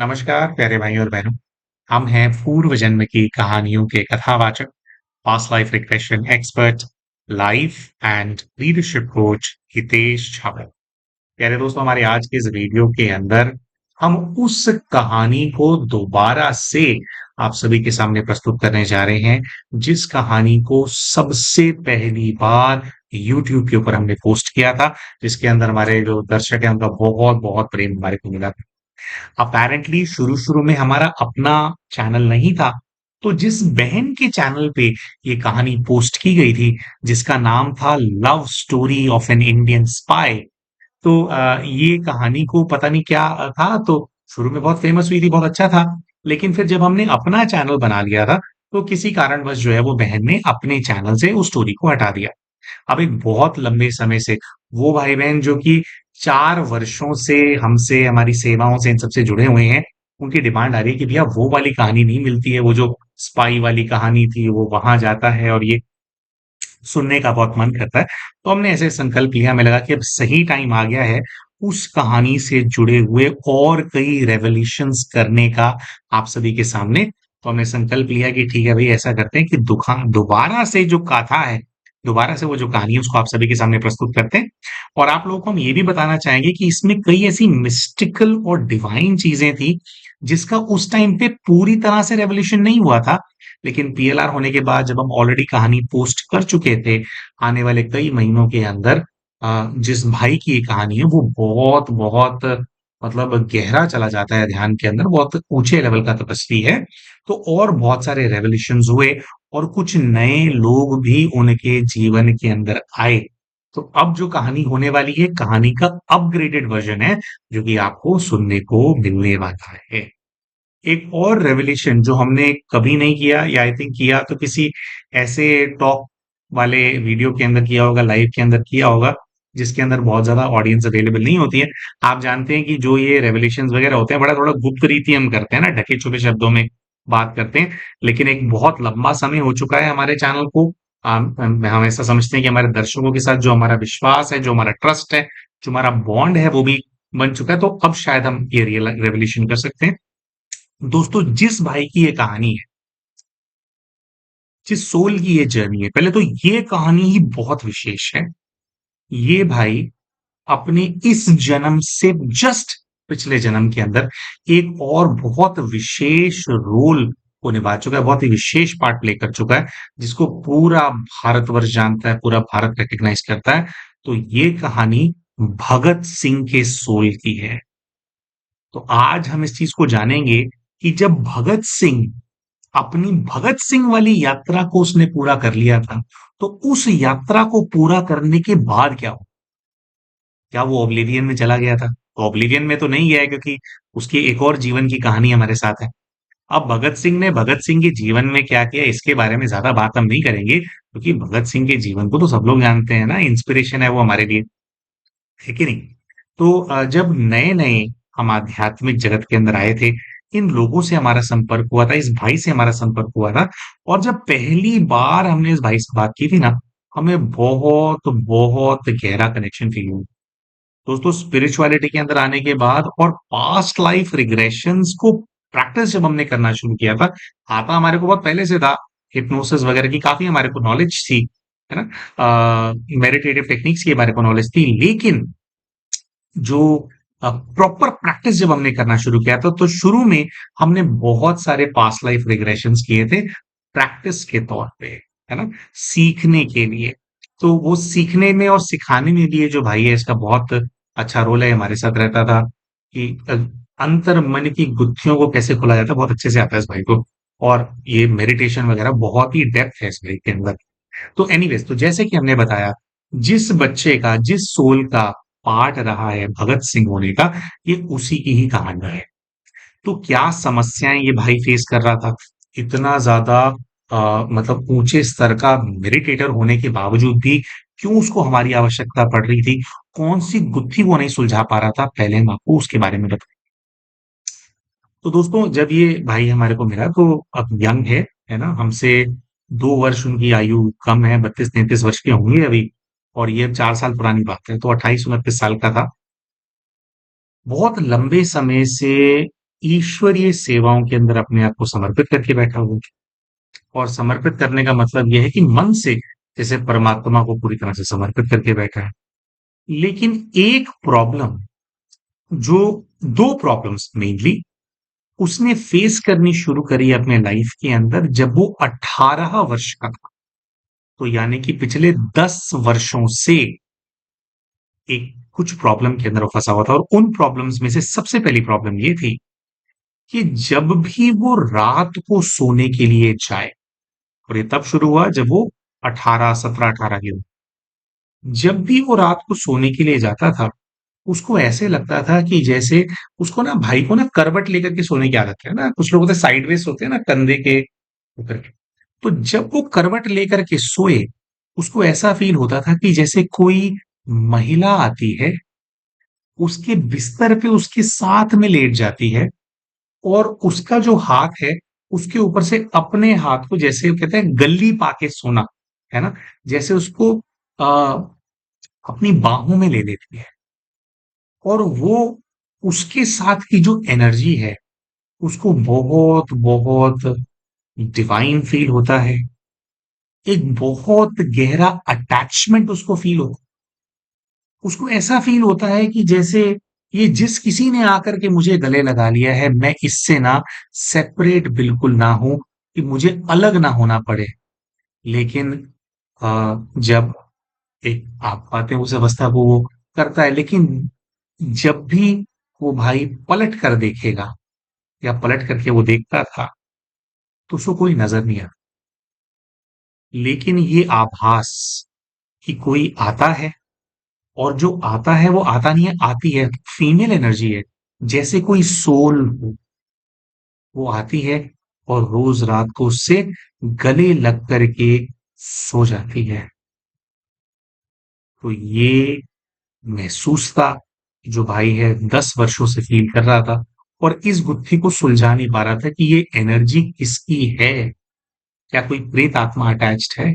नमस्कार प्यारे भाई और बहनों। हम हैं पूर्व जन्म की कहानियों के कथावाचक, past life regression expert, life and leadership coach Hitesh Chhabra. प्यारे दोस्तों, हमारे आज के इस वीडियो के अंदर हम उस कहानी को दोबारा से आप सभी के सामने प्रस्तुत करने जा रहे हैं, जिस कहानी को सबसे पहली बार यूट्यूब के ऊपर हमने पोस्ट किया था, जिसके अंदर हमारे जो दर्शक हैं उनका बहुत बहुत प्रेम हमारे को मिला था। अपेरेंटली शुरू-शुरू में हमारा अपना चैनल नहीं था, तो जिस बहन के चैनल पे ये कहानी पोस्ट की गई थी, जिसका नाम था love story of an Indian spy. तो ये कहानी को पता नहीं क्या था, तो शुरू में बहुत फेमस हुई थी, बहुत अच्छा था। लेकिन फिर जब हमने अपना चैनल बना लिया था, तो किसी कारणवश जो है वो बहन ने अपने चैनल से उस स्टोरी को हटा दिया। अब एक बहुत लंबे समय से वो भाई-बहन जो कि 4 वर्षों से हमसे, हमारी सेवाओं से, इन सबसे जुड़े हुए हैं, उनकी डिमांड आ रही है कि भैया वो वाली कहानी नहीं मिलती है, वो जो स्पाई वाली कहानी थी, वो वहाँ जाता है और ये सुनने का बहुत मन करता है। तो हमने ऐसे संकल्प लिया, हमें लगा कि अब सही टाइम आ गया है उस कहानी से जुड़े हुए और कई रेवोल्यूशंस करने का आप सभी के सामने। तो हमने संकल्प लिया कि ठीक है भई, ऐसा करते हैं कि दोबारा से जो गाथा है, दोबारा से वो जो कहानी है उसको आप सभी के सामने प्रस्तुत करते हैं। और आप लोगों को हम ये भी बताना चाहेंगे कि इसमें कई ऐसी मिस्टिकल और डिवाइन चीज़ें थी, जिसका उस टाइम पे पूरी तरह से रेवोल्यूशन नहीं हुआ था। लेकिन पीएलआर होने के बाद जब हम ऑलरेडी कहानी पोस्ट कर चुके थे, आने वाले कई महीनों के अंदर जिस भाई की ये कहानी है वो बहुत-बहुत मतलब गहरा चला जाता है ध्यान के अंदर, बहुत ऊँचे लेवल का तपस्वी है। तो और बहुत सारे रेवोल्यूशंस हुए और कुछ नए लोग भी उनके जीवन के अंदर आए। तो अब जो कहानी होने वाली है, कहानी का अपग्रेडेड वर्ज़न है, जो कि आपको सुनने को मिलने वाला है। एक और रेवोल्यूशन जो हमने कभी नहीं किया, या आई थिंक किया तो किसी ऐसे टॉक वाले वीडियो के अंदर किया होगा, लाइव के अंदर किया होगा, जिसके अंदर बहुत ज़्यादा ऑडियंस अवेलेबल नहीं होती है। आप जानते हैं कि जो ये रेवोल्यूशंस वगैरह होते हैं, बड़ा थोड़ा गुप्त रीति हम करते हैं ना, ढके-छुपे शब्दों में बात करते हैं। लेकिन एक बहुत लंबा समय हो चुका है हमारे चैनल को। हम ऐसा समझते हैं कि हमारे दर्शकों के साथ जो हमारा विश्वास है, जो हमारा ट्रस्ट है, जो हमारा बॉन्ड है, वो भी बन चुका है। तो अब शायद हम ये रियल रेवोल्यूशन कर सकते हैं। दोस्तों, जिस भाई की ये कहानी है, जिस सोल की ये जर्नी है, पहले तो ये कहानी ही बहुत विशेष है। ये भाई अपने इस जन्म से जस्ट पिछले जन्म के अंदर एक और बहुत विशेष रोल को निभा चुका है, बहुत ही विशेष पार्ट प्ले कर चुका है, जिसको पूरा भारतवर्ष जानता है, पूरा भारत रिकॉग्नाइज करता है। तो ये कहानी भगत सिंह के सोल की है। तो आज हम इस चीज को जानेंगे कि जब भगत सिंह अपनी भगत सिंह वाली यात्रा को उसने पूरा कर लिया था, तो उस यात्रा को पूरा करने के बाद क्या हुआ? क्या वो ओब्लिवियन में चला गया था? तो ओब्लिवियन में तो नहीं गया है, क्योंकि उसकी एक और जीवन की कहानी हमारे साथ है। अब भगत सिंह ने भगत सिंह के जीवन में क्या किया, इसके बारे में ज़्यादा बात हम नहीं करेंगे, क्योंकि भगत सिंह के जीवन को तो सब लोग जानते हैं ना, इंस्पिरेशन है वो हमारे लिए, है कि नहीं? तो जब नए-नए हम आध्यात्मिक जगत के अंदर आए थे, इन लोगों से हमारा संपर्क हुआ था, इस भाई से हमारा संपर्क हुआ था, और जब पहली बार हमने इस भाई से बात की थी ना, हमें बहुत गहरा कनेक्शन फील हुआ। दोस्तों, स्पिरिचुअलिटी के अंदर आने के बाद और पास्ट लाइफ रिग्रेशंस को प्रैक्टिस जब हमने करना शुरू किया था, आता हमारे को बहुत पहले से था, हिप्नोसिस वगैरह की काफ़ी हमारे को नॉलेज थी, है ना? मेडिटेटिव टेक्निक्स की हमारे को नॉलेज थी, लेकिन जो प्रॉपर प्रैक्टिस जब हमने करना शुरू किया था, तो शुरू में हमने बहुत सारे पास्ट लाइफ रिग्रेशंस किए थे, प्रैक्टिस के तौर पे, है ना? सीखने के लिए। तो वो सीखने में और सिखाने में भी ये जो भाई है, इसका बहुत अच्छा रोल है, हमारे साथ रहता था कि अंतर मन की गुत्थियों को कैसे खोला जाता है, बहुत अच्छे से आता है इस भाई को। और ये मेडिटेशन वगैरह बहुत ही डेप्थ है इस भाई के अंदर। तो एनीवेज़, तो जैसे कि हमने बताया, जिस बच्चे का, जिस सोल का पार्ट रहा है भगत सिंह होने का, ये उसी की ही कहानी है। तो क्या समस्याएँ ये भाई फेस कर रहा था? इतना ज़्यादा मतलब ऊँचे स्तर का मेडिटेटर होने के बावजूद भी क्यों उसको हमारी आवश्यकता पड़ रही थी? कौन-सी गुत्थी वो नहीं सुलझा पा रहा था? पहले हम आपको उसके बारे में बताएँ। तो दोस्तों, जब ये भाई हमारे को मिला तो अब यंग है ना? हमसे 2 वर्ष उनकी आयु कम है, 32-33 वर्ष के होंगे अभी, और ये अब 4 साल पुरानी बात है, तो 28-29 साल का था। बहुत लंबे समय से ईश्वरीय सेवाओं के अंदर अपने आप को समर्पित करके बैठा हुआ है। और समर्पित करने का मतलब यह है कि मन से जैसे परमात्मा को पूरी तरह से समर्पित करके बैठा है। लेकिन एक प्रॉब्लम, जो दो प्रॉब्लम्स मेनली उसने फेस करनी शुरू करी अपने लाइफ के अंदर जब वो 18 वर्ष का था। तो यानी कि पिछले 10 वर्षों से एक कुछ प्रॉब्लम के अंदर वो फंसा हुआ था, और उन प्रॉब्लम्स में से सबसे पहली प्रॉब्लम ये थी कि जब भी वो रात को सोने के लिए जाए, और ये तब शुरू हुआ जब वो 18, 17, 18 की उम्र, जब भी वो रात को सोने के लिए जाता था, उसको ऐसे लगता था कि जैसे उसको ना, भाई को ना करवट लेकर के सोने की आदत है ना, कुछ लोग होते साइडवेज होते हैं ना, कंधे के ऊपर के। तो जब वो करवट लेकर के सोए, उसको ऐसा फील होता था कि जैसे कोई महिला आती है, उसके बिस्तर पे उसके साथ में लेट जाती है, और उसका जो हाथ है, उसके ऊपर से अपने हाथ को, जैसे कहते हैं गल्ली पाके सोना, है ना, जैसे उसको अपनी बाहों में ले लेती है। और वो, उसके साथ की जो एनर्जी है, उसको बहुत बहुत डिवाइन फील होता है। एक बहुत गहरा अटैचमेंट उसको फील होता है। उसको ऐसा फील होता है कि जैसे ये जिस किसी ने आकर के मुझे गले लगा लिया है, मैं इससे ना सेपरेट बिल्कुल ना हूं, कि मुझे अलग ना होना पड़े। लेकिन जब एक आप पाते हैं उस अवस्था को वो करता है, लेकिन जब भी वो भाई पलट कर देखेगा, या पलट करके वो देखता था, तो उसको कोई नजर नहीं आता। लेकिन ये आभास कि कोई आता है, और जो आता है वो आता नहीं है, आती है, फीमेल एनर्जी है, जैसे कोई सोल हो, वो आती है, और रोज रात को उससे गले लग करके सो जाती है। तो ये महसूस था, जो भाई है 10 वर्षों से फील कर रहा था, और इस गुत्थी को सुलझा नहीं पा रहा था कि ये एनर्जी किसकी है। क्या कोई प्रेत आत्मा अटैच्ड है?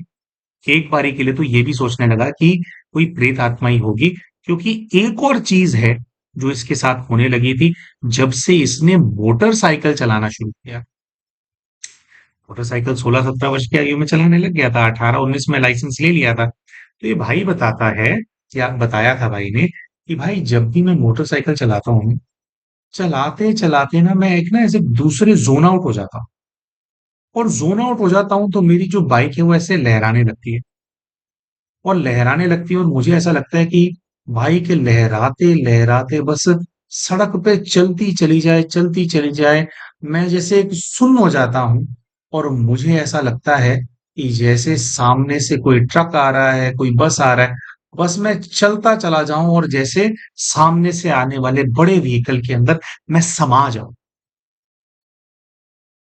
एक बारी के लिए तो ये भी सोचने लगा कि कोई प्रेत आत्मा ही होगी, क्योंकि एक और चीज है जो इसके साथ होने लगी थी, जब से इसने मोटरसाइकिल चलाना शुरू किया। मोटरसाइकिल 16-17 वर्ष की आयु में चलाने लग गया था, 18-19 में लाइसेंस ले लिया था। तो ये भाई बताता है, या बताया था भाई ने, कि भाई जब भी मैं मोटरसाइकिल चलाता हूँ, चलाते चलाते ना मैं एक ना ऐसे दूसरे जोन आउट हो जाता हूँ। और जोन आउट हो जाता हूँ तो मेरी जो बाइक है वो ऐसे लहराने लगती है, और लहराने लगती है, और मुझे ऐसा लगता है कि भाई के लहराते लहराते बस सड़क पे चलती चली जाए, चलती चली जाए। मैं जैसे एक सुन्न हो जाता हूँ, और मुझे ऐसा लगता है कि जैसे सामने से कोई ट्रक आ रहा है, कोई बस आ रहा है, बस मैं चलता चला जाऊं, और जैसे सामने से आने वाले बड़े व्हीकल के अंदर मैं समा जाऊं,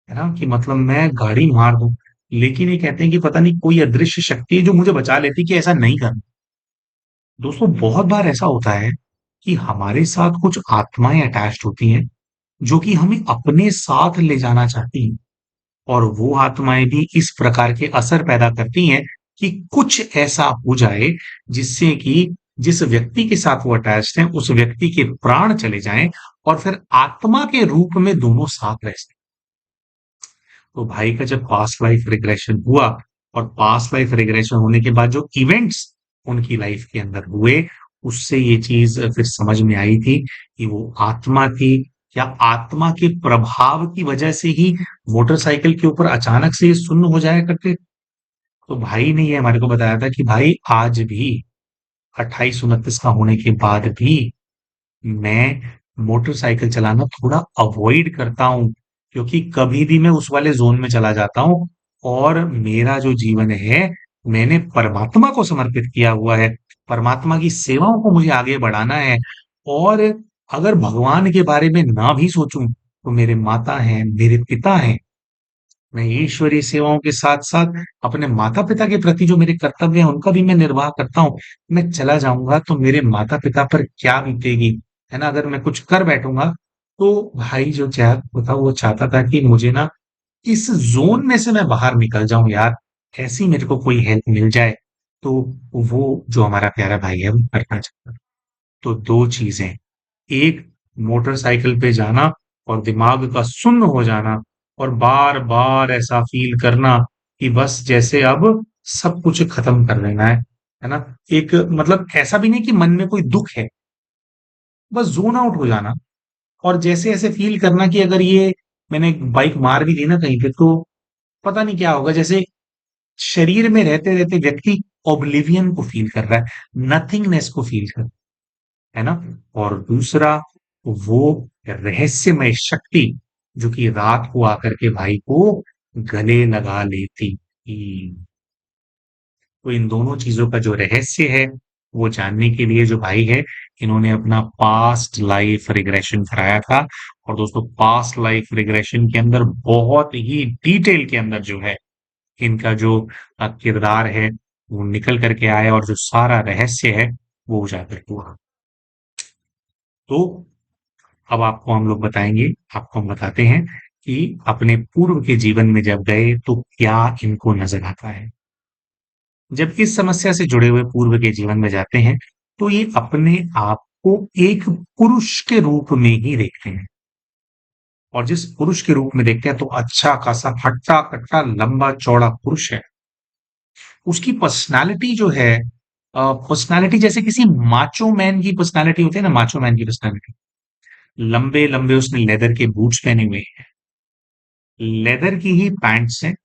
है ना, कि मतलब मैं गाड़ी मार दूं। लेकिन ये कहते हैं कि पता नहीं कोई अदृश्य शक्ति है जो मुझे बचा लेती कि ऐसा नहीं करना। दोस्तों, बहुत बार ऐसा होता है कि हमारे साथ कुछ आत्माएं अटैच्ड होती हैं, जो कि हमें अपने साथ ले जाना चाहती हैं, और वो आत्माएं भी इस प्रकार के असर पैदा करती हैं कि कुछ ऐसा हो जाए जिससे कि जिस व्यक्ति के साथ वो अटैच्ड हैं, उस व्यक्ति के प्राण चले जाएं, और फिर आत्मा के रूप में दोनों साथ रह सकें। तो भाई का जब पास्ट लाइफ रिग्रेशन हुआ, और पास्ट लाइफ रिग्रेशन होने के बाद जो इवेंट्स उनकी लाइफ के अंदर हुए, उससे ये चीज फिर समझ में आई थी कि वो आत्मा थी, या आत्मा के प्रभाव की वजह से ही मोटरसाइकिल के ऊपर अचानक से ये सुन्न हो जाया करते। तो भाई ने ये हमारे को बताया था कि भाई आज भी 28-29 का होने के बाद भी मैं मोटरसाइकिल चलाना थोड़ा अवॉइड करता हूँ, क्योंकि कभी भी मैं उस वाले जोन में चला जाता हूँ, और मेरा जो जीवन है, मैंने परमात्मा को समर्पित किया हुआ है। परमात्मा की सेवाओं को मुझे आगे बढ़ाना है। और अगर भगवान के बारे में ना भी सोचूं, तो मेरे माता हैं, मेरे पिता हैं, मैं ईश्वरीय सेवाओं के साथ-साथ अपने माता-पिता के प्रति जो मेरे कर्तव्य हैं, उनका भी मैं निर्वाह करता हूँ। मैं चला जाऊँगा तो मेरे माता-पिता पर क्या बीतेगी, है ना? अगर मैं कुछ कर बैठूँगा, तो भाई जो था वो चाहता था कि मुझे ना इस ज़ोन में से मैं बाहर निकल जाऊँ यार, ऐसी मेरे को कोई हेल्प मिल जाए। तो वो जो हमारा प्यारा भाई है, वो करना चाहता था। तो 2 चीज़ें, एक मोटरसाइकिल पे जाना, और दिमाग का सुन्न हो जाना और बार बार ऐसा फील करना कि बस जैसे अब सब कुछ खत्म कर देना है ना। एक मतलब ऐसा भी नहीं कि मन में कोई दुख है, बस जोन आउट हो जाना। और जैसे ऐसे फील करना कि अगर ये मैंने बाइक मार भी दी ना कहीं पे तो पता नहीं क्या होगा। जैसे शरीर में रहते रहते व्यक्ति ओब्लिवियन को फील कर रहा है, नथिंगनेस को फील कर रहा है ना। और दूसरा, वो रहस्यमय शक्ति जो कि रात को आकर के भाई को गले लगा लेती थी। तो इन दोनों चीजों का जो रहस्य है वो जानने के लिए जो भाई है, इन्होंने अपना पास्ट लाइफ रिग्रेशन कराया था। और दोस्तों, पास्ट लाइफ रिग्रेशन के अंदर बहुत ही डिटेल के अंदर जो है इनका जो किरदार है वो निकल करके आया और जो सारा रहस्य है वो उजागर हुआ। तो अब आपको हम लोग बताएंगे, आपको हम बताते हैं कि अपने पूर्व के जीवन में जब गए तो क्या इनको नजर आता है। जब इस समस्या से जुड़े हुए पूर्व के जीवन में जाते हैं तो ये अपने आप को एक पुरुष के रूप में ही देखते हैं। और जिस पुरुष के रूप में देखते हैं तो अच्छा खासा हट्टा कट्टा लंबा चौड़ा पुरुष है। उसकी पर्सनालिटी जो है, पर्सनालिटी जैसे किसी माचो मैन की पर्सनालिटी होती है ना, माचो मैन की पर्सनालिटी। लंबे लंबे उसने लेदर के बूट्स पहने हुए हैं, लेदर की ही पैंट्स हैं,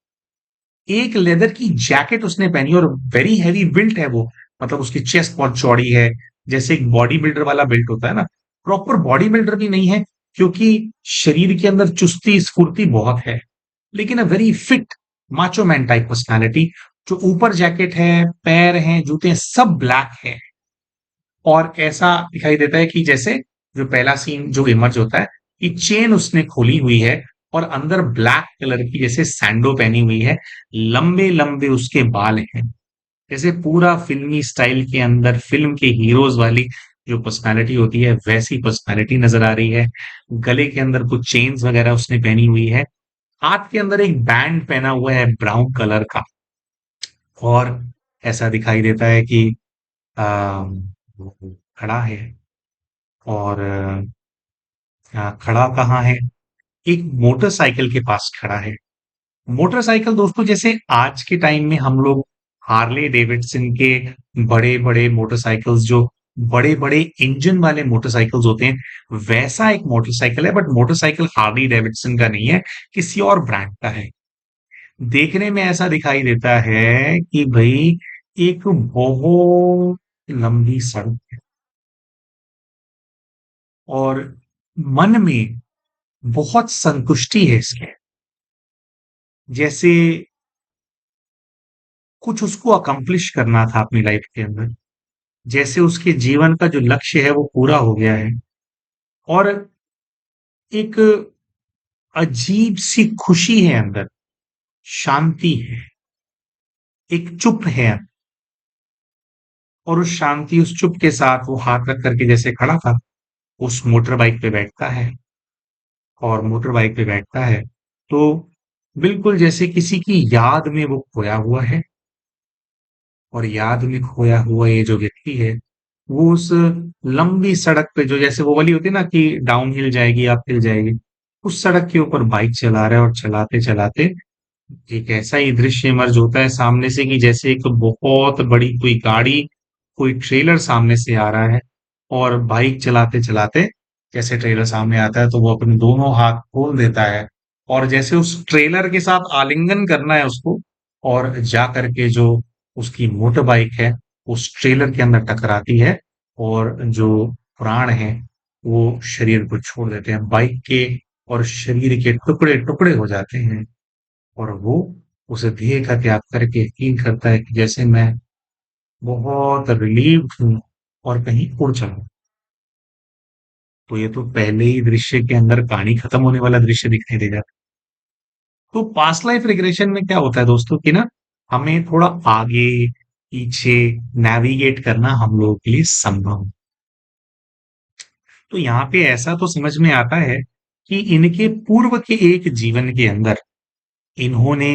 एक लेदर की जैकेट उसने पहनी और वेरी हैवी बिल्ट है वो। मतलब उसकी चेस्ट बहुत चौड़ी है, जैसे एक बॉडी बिल्डर वाला बिल्ट होता है ना। प्रॉपर बॉडी बिल्डर भी नहीं है क्योंकि शरीर के अंदर चुस्ती स्फूर्ति बहुत है, लेकिन a very fit macho man type personality. जो ऊपर जैकेट है, पैर हैं, जूते हैं, सब ब्लैक है। और ऐसा दिखाई देता है कि जैसे जो पहला सीन जो इमर्ज होता है कि चेन उसने खोली हुई है और अंदर ब्लैक कलर की जैसे सैंडो पहनी हुई है, लंबे लंबे उसके बाल हैं। जैसे पूरा फिल्मी स्टाइल के अंदर फिल्म के हीरोज वाली जो पर्सनालिटी होती है वैसी पर्सनालिटी नजर आ रही है। गले के अंदर कुछ चेन्स वगैरह उसने पहनी हुई है, हाथ के अंदर एक बैंड पहना हुआ है ब्राउन कलर का। और ऐसा दिखाई देता है कि वो खड़ा है। और खड़ा कहाँ है, एक मोटरसाइकिल के पास खड़ा है। मोटरसाइकिल दोस्तों जैसे आज के टाइम में हम लोग हार्ले डेविडसन के बड़े बड़े मोटरसाइकिल्स, जो बड़े बड़े इंजन वाले मोटरसाइकिल्स होते हैं, वैसा एक मोटरसाइकिल है। बट मोटरसाइकिल हार्ली डेविडसन का नहीं है, किसी और ब्रांड का है। देखने में ऐसा दिखाई देता है कि भाई एक बहुत लंबी सड़क है और मन में बहुत संतुष्टि है इसके। जैसे कुछ उसको अकम्प्लिश करना था अपनी लाइफ के अंदर, जैसे उसके जीवन का जो लक्ष्य है वो पूरा हो गया है। और एक अजीब सी खुशी है अंदर, शांति है, एक चुप है। और उस शांति उस चुप के साथ वो हाथ रख करके जैसे खड़ा था, उस मोटर बाइक पे बैठता है। और मोटर बाइक पे बैठता है तो बिल्कुल जैसे किसी की याद में वो खोया हुआ है। और याद में खोया हुआ ये जो व्यक्ति है वो उस लंबी सड़क पे, जो जैसे वो वाली होती है ना कि डाउन हिल जाएगी अप हिल जाएगी, उस सड़क के ऊपर बाइक चला रहा है। और चलाते चलाते एक ऐसा ही दृश्य इमर्ज होता है सामने से कि जैसे एक बहुत बड़ी कोई गाड़ी, कोई ट्रेलर सामने से आ रहा है। और बाइक चलाते चलाते जैसे ट्रेलर सामने आता है तो वो अपने दोनों हाथ खोल देता है और जैसे उस ट्रेलर के साथ आलिंगन करना है उसको, और जा करके जो उसकी मोटर बाइक है उस ट्रेलर के अंदर टकराती है। और जो प्राण है वो शरीर को छोड़ देते हैं बाइक के, और शरीर के टुकड़े टुकड़े हो जाते हैं। और वो उस ध्येय का त्याग करके फील करता है कि जैसे मैं बहुत रिलीव्ड हूँ और कहीं उड़ चला। तो ये तो पहले ही दृश्य के अंदर कहानी खत्म होने वाला दृश्य दिखाई दे जाता है। तो पास्ट लाइफ रिग्रेशन में क्या होता है दोस्तों कि ना, हमें थोड़ा आगे पीछे नेविगेट करना हम लोगों के लिए संभव। तो यहाँ पे ऐसा तो समझ में आता है कि इनके पूर्व के एक जीवन के अंदर इन्होंने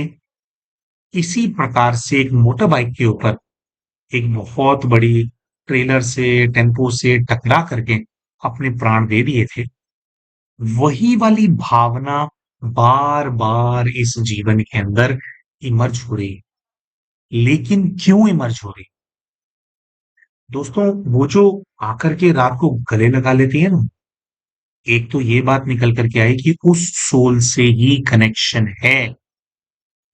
इसी प्रकार से एक मोटर बाइक के ऊपर एक बहुत बड़ी ट्रेलर से टेम्पो से टकरा करके अपने प्राण दे दिए थे। वही वाली भावना बार बार इस जीवन के अंदर इमर्ज हो रही है। लेकिन क्यों इमर्ज हो रही है? दोस्तों, वो जो आकर के रात को गले लगा लेती है ना, एक तो ये बात निकल करके आई कि उस सोल से ही कनेक्शन है,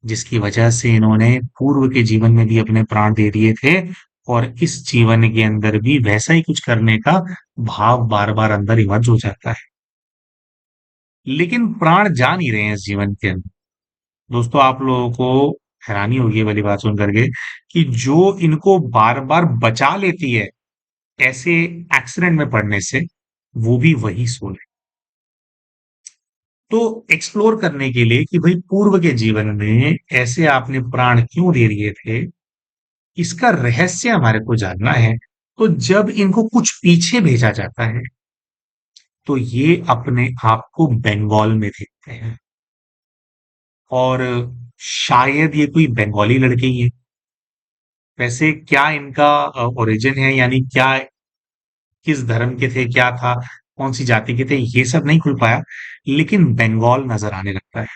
जिसकी वजह से इन्होंने पूर्व के जीवन में भी अपने प्राण दे दिए थे, और इस जीवन के अंदर भी वैसा ही कुछ करने का भाव बार बार अंदर इमर्ज हो जाता है। लेकिन प्राण जा नहीं रहे हैं इस जीवन के अंदर। दोस्तों, आप लोगों को हैरानी होगी ये वाली बात सुन करके, कि जो इनको बार बार बचा लेती है ऐसे एक्सीडेंट में पड़ने से, वो भी वही सोल है। तो एक्सप्लोर करने के लिए कि भाई पूर्व के जीवन में ऐसे आपने प्राण क्यों दे दिए थे, इसका रहस्य हमारे को जानना है। तो जब इनको कुछ पीछे भेजा जाता है, तो ये अपने आप को बंगाल में देखते हैं, और शायद ये कोई बंगाली लड़के ही है। वैसे क्या इनका ओरिजिन है, यानी क्या, किस धर्म के थे, क्या था, कौन सी जाति के थे, ये सब नहीं खुल पाया। लेकिन बंगाल नजर आने लगता है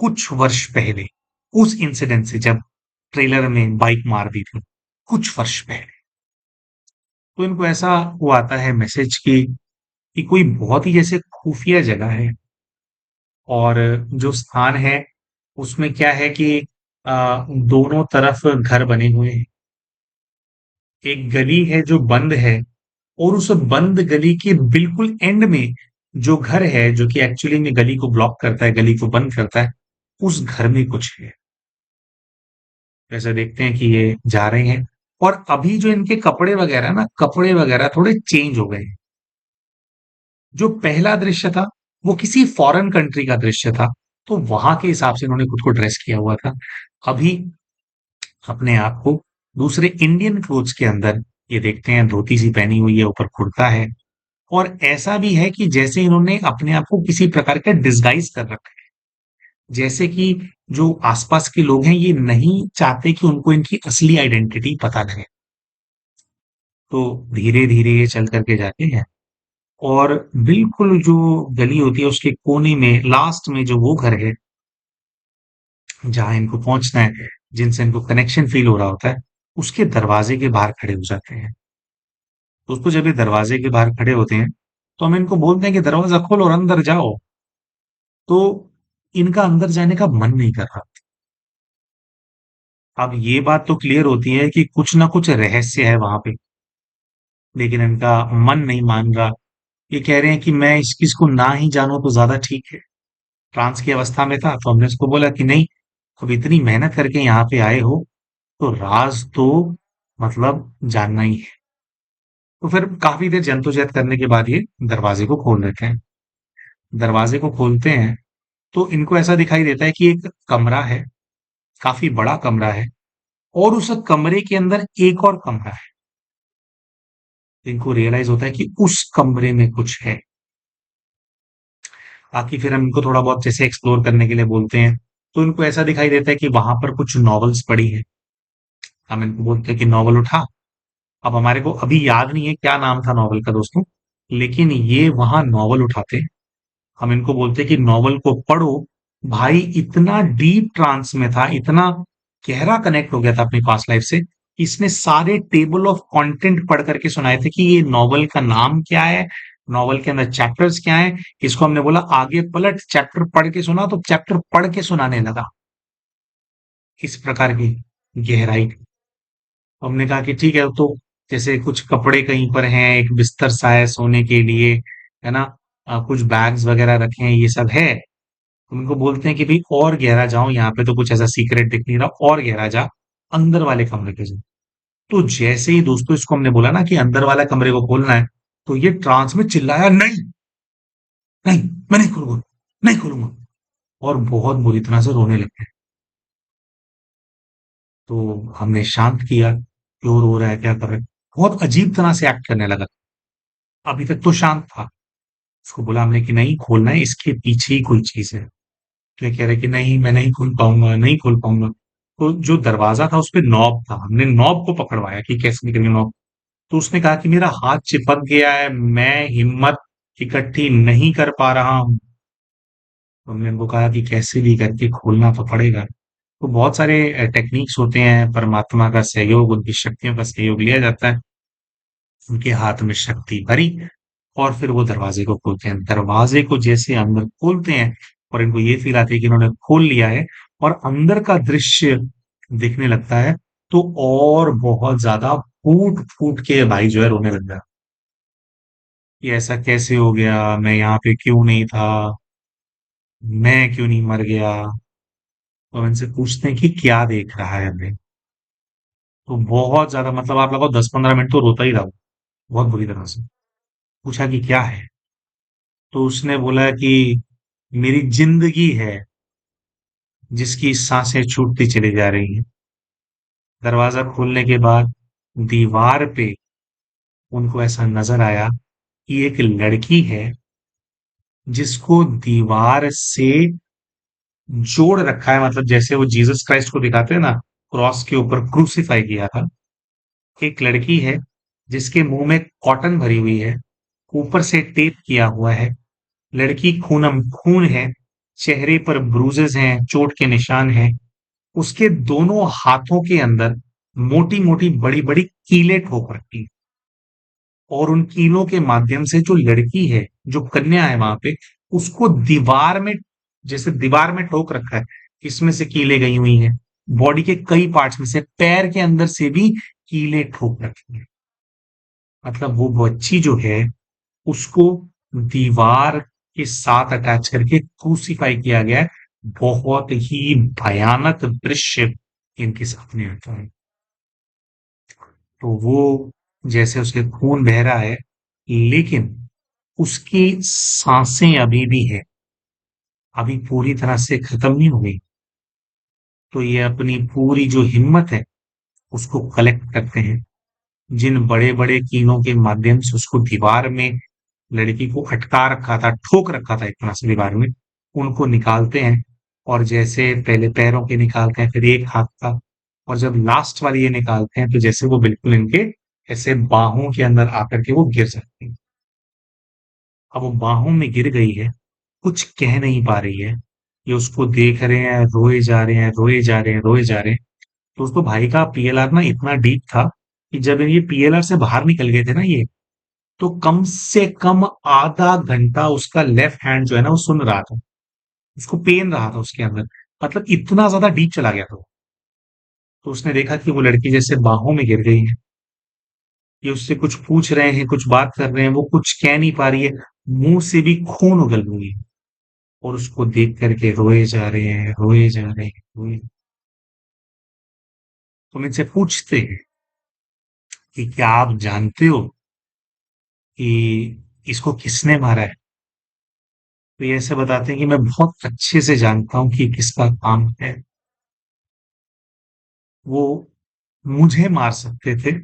कुछ वर्ष पहले, उस इंसिडेंट से, जब ट्रेलर में बाइक मार दी थी, कुछ वर्ष पहले। तो इनको ऐसा वो आता है मैसेज कि कोई बहुत ही जैसे खुफिया जगह है, और जो स्थान है उसमें क्या है कि दोनों तरफ घर बने हुए हैं। एक गली है जो बंद है, और उस बंद गली के बिल्कुल एंड में जो घर है, जो कि एक्चुअली में गली को ब्लॉक करता है, गली को बंद करता है, उस घर में कुछ है। जैसे देखते हैं कि ये जा रहे हैं, और अभी जो इनके कपड़े वगैरह ना, कपड़े वगैरह थोड़े चेंज हो गए हैं। जो पहला दृश्य था, वो किसी फॉरेन कंट्री का दृश्य था, तो वहां के हिसाब से इन्होंने खुद को ड्रेस किया हुआ था। अभी अपने आप को दूसरे इंडियन क्लोथ्स के अंदर ये देखते हैं, धोती सी पहनी हुई है, ऊपर कुर्ता है, और ऐसा भी है कि जैसे इन्होंने अपने आप को किसी प्रकार का डिस्गाइज कर रखा है, जैसे कि जो आसपास के लोग हैं ये नहीं चाहते कि उनको इनकी असली आइडेंटिटी पता लगे। तो धीरे धीरे ये चल करके जाते हैं, और बिल्कुल जो गली होती है उसके कोने में लास्ट में जो वो घर है जहां इनको पहुंचना है, जिनसे इनको कनेक्शन फील हो रहा होता है, उसके दरवाजे के बाहर खड़े हो जाते हैं। दोस्तों, जब ये दरवाजे के बाहर खड़े होते हैं, तो हम इनको बोलते हैं कि दरवाजा खोलो और अंदर जाओ। तो इनका अंदर जाने का मन नहीं कर रहा। अब ये बात तो क्लियर होती है कि कुछ ना कुछ रहस्य है वहां पे, लेकिन इनका मन नहीं मान रहा। ये कह रहे हैं कि मैं इस चीज को ना ही जानूं तो ज्यादा ठीक है। ट्रांस की अवस्था में था, तो हमने उसको बोला कि नहीं, अब इतनी मेहनत करके यहाँ पे आए हो, तो राज तो मतलब जानना ही है। तो फिर काफी देर जद्दोजहद करने के बाद ये दरवाजे को खोल देते हैं। दरवाजे को खोलते हैं, तो इनको ऐसा दिखाई देता है कि एक कमरा है, काफी बड़ा कमरा है, और उस कमरे के अंदर एक और कमरा है। इनको रियलाइज होता है कि उस कमरे में कुछ है। बाकी फिर हम इनको थोड़ा बहुत जैसे एक्सप्लोर करने के लिए बोलते हैं, तो इनको ऐसा दिखाई देता है कि वहां पर कुछ नॉवेल्स पड़ी हैं। हम इनको बोलते हैं कि नॉवल उठा। अब हमारे को अभी याद नहीं है क्या नाम था नॉवल का दोस्तों, लेकिन ये वहां नॉवल उठाते हैं। हम इनको बोलते हैं कि नॉवल को पढ़ो। भाई इतना डीप ट्रांस में था, इतना गहरा कनेक्ट हो गया था अपनी पास्ट लाइफ से, कि इसने सारे टेबल ऑफ कंटेंट पढ़ करके सुनाए थे कि ये नॉवल का नाम क्या है, नॉवल के अंदर चैप्टर्स क्या है। इसको हमने बोला आगे पलट, चैप्टर पढ़ के सुना, तो चैप्टर पढ़ के सुनाने लगा। इस प्रकार की गहराई। हमने कहा कि ठीक है, तो जैसे कुछ कपड़े कहीं पर हैं, एक बिस्तर सा है सोने के लिए, है ना, कुछ बैग्स वगैरह रखे हैं, ये सब है। उनको बोलते हैं कि भाई और गहरा जाओ, यहाँ पे तो कुछ ऐसा सीक्रेट दिख नहीं रहा, और गहरा जा, अंदर वाले कमरे पे जाओ। तो जैसे ही दोस्तों इसको हमने बोला ना कि अंदर वाला कमरे को खोलना है, तो ये ट्रांस में चिल्लाया, नहीं, नहीं, मैं नहीं खोलूंगा, नहीं खोलूंगा, और बहुत बुरी तरह से रोने लग गया। तो हमने शांत किया, क्यों रो रहा है, क्या कर रहा है। बहुत अजीब तरह से एक्ट करने लगा। अभी तक तो शांत था। उसको बोला हमने कि नहीं खोलना है, इसके पीछे ही कोई चीज है। तो ये कह रहे कि नहीं, मैं नहीं खोल पाऊंगा, नहीं खोल पाऊंगा। तो जो दरवाजा था उस पे नॉब था, हमने नॉब को पकड़वाया कि कैसे निकलेगी नॉब। तो उसने कहा कि मेरा हाथ चिपक गया है, मैं हिम्मत इकट्ठी नहीं कर पा रहा हूँ। तो हमने उनको कहा कि कैसे भी करके खोलना तो पड़ेगा। तो बहुत सारे टेक्निक्स होते हैं, परमात्मा का सहयोग, उनकी शक्तियों का सहयोग लिया जाता है। उनके हाथ में शक्ति भरी और फिर वो दरवाजे को खोलते हैं। दरवाजे को जैसे अंदर खोलते हैं और इनको ये फील आती है कि इन्होंने खोल लिया है और अंदर का दृश्य दिखने लगता है, तो और बहुत ज्यादा फूट फूट के भाई जो है रोने लग गया कि ऐसा कैसे हो गया, मैं यहाँ पे क्यों नहीं था, मैं क्यों नहीं मर गया। तो हम इनसे पूछते हैं कि क्या देख रहा है हमें। तो बहुत ज्यादा, मतलब आप लगाओ 10-15 मिनट तो रोता ही रहा, बहुत बुरी तरह से। पूछा कि क्या है, तो उसने बोला कि मेरी जिंदगी है जिसकी सांसें छूटती चली जा रही हैं। दरवाजा खोलने के बाद दीवार पे उनको ऐसा नजर आया कि एक लड़की है जिसको दीवार से जोड़ रखा है, मतलब जैसे वो जीसस क्राइस्ट को दिखाते हैं ना, क्रॉस के ऊपर क्रूसिफाई किया था। एक लड़की है जिसके मुंह में कॉटन भरी हुई है, ऊपर से टेप किया हुआ है। लड़की खूनम खून है, चेहरे पर ब्रूजेस हैं, चोट के निशान हैं। उसके दोनों हाथों के अंदर मोटी मोटी बड़ी बड़ी कीलें ठोक रखी, और उन कीलों के माध्यम से जो लड़की है, जो कन्या है वहां पे, उसको दीवार में, जैसे दीवार में ठोक रखा है, इसमें से कीलें गई हुई हैं। बॉडी के कई पार्ट्स में से, पैर के अंदर से भी कीलें ठोक रखी हैं। मतलब वो बच्ची जो है, उसको दीवार के साथ अटैच करके क्रूसीफाई किया गया है। बहुत ही भयानक दृश्य इनके सामने आता है। तो वो, जैसे उसके खून बह रहा है, लेकिन उसकी सांसें अभी भी है, अभी पूरी तरह से खत्म नहीं हुई। तो ये अपनी पूरी जो हिम्मत है उसको कलेक्ट करते हैं। जिन बड़े बड़े कीलों के माध्यम से उसको दीवार में, लड़की को अटका रखा था, ठोक रखा था एक तरह से दीवार में, उनको निकालते हैं। और जैसे पहले पैरों के निकालते हैं, फिर एक हाथ का, और जब लास्ट वाली ये निकालते हैं तो जैसे वो बिल्कुल इनके ऐसे बाहों के अंदर आकर के वो गिर सकती है। अब वो बाहों में गिर गई है, कुछ कह नहीं पा रही है। ये उसको देख रहे हैं, रोए जा रहे हैं, रोए जा रहे हैं, रोए जा रहे हैं। तो उसको भाई का पीएलआर ना इतना डीप था कि जब ये पीएलआर से बाहर निकल गए थे ना ये, तो कम से कम आधा घंटा उसका लेफ्ट हैंड जो है ना वो सुन रहा था, उसको पेन रहा था उसके अंदर। मतलब इतना ज्यादा डीप चला गया था वो। तो उसने देखा कि वो लड़की जैसे बाहों में गिर गई है, ये उससे कुछ पूछ रहे हैं, कुछ बात कर रहे हैं, वो कुछ कह नहीं पा रही है, मुंह से भी खून उगल रही है। और उसको देख करके रोए जा रहे हैं, रोए जा रहे हैं, रोए। तुम इनसे पूछते हैं कि क्या आप जानते हो कि इसको किसने मारा है। तो ये ऐसे बताते हैं कि मैं बहुत अच्छे से जानता हूँ कि किसका काम है। वो मुझे मार सकते थे,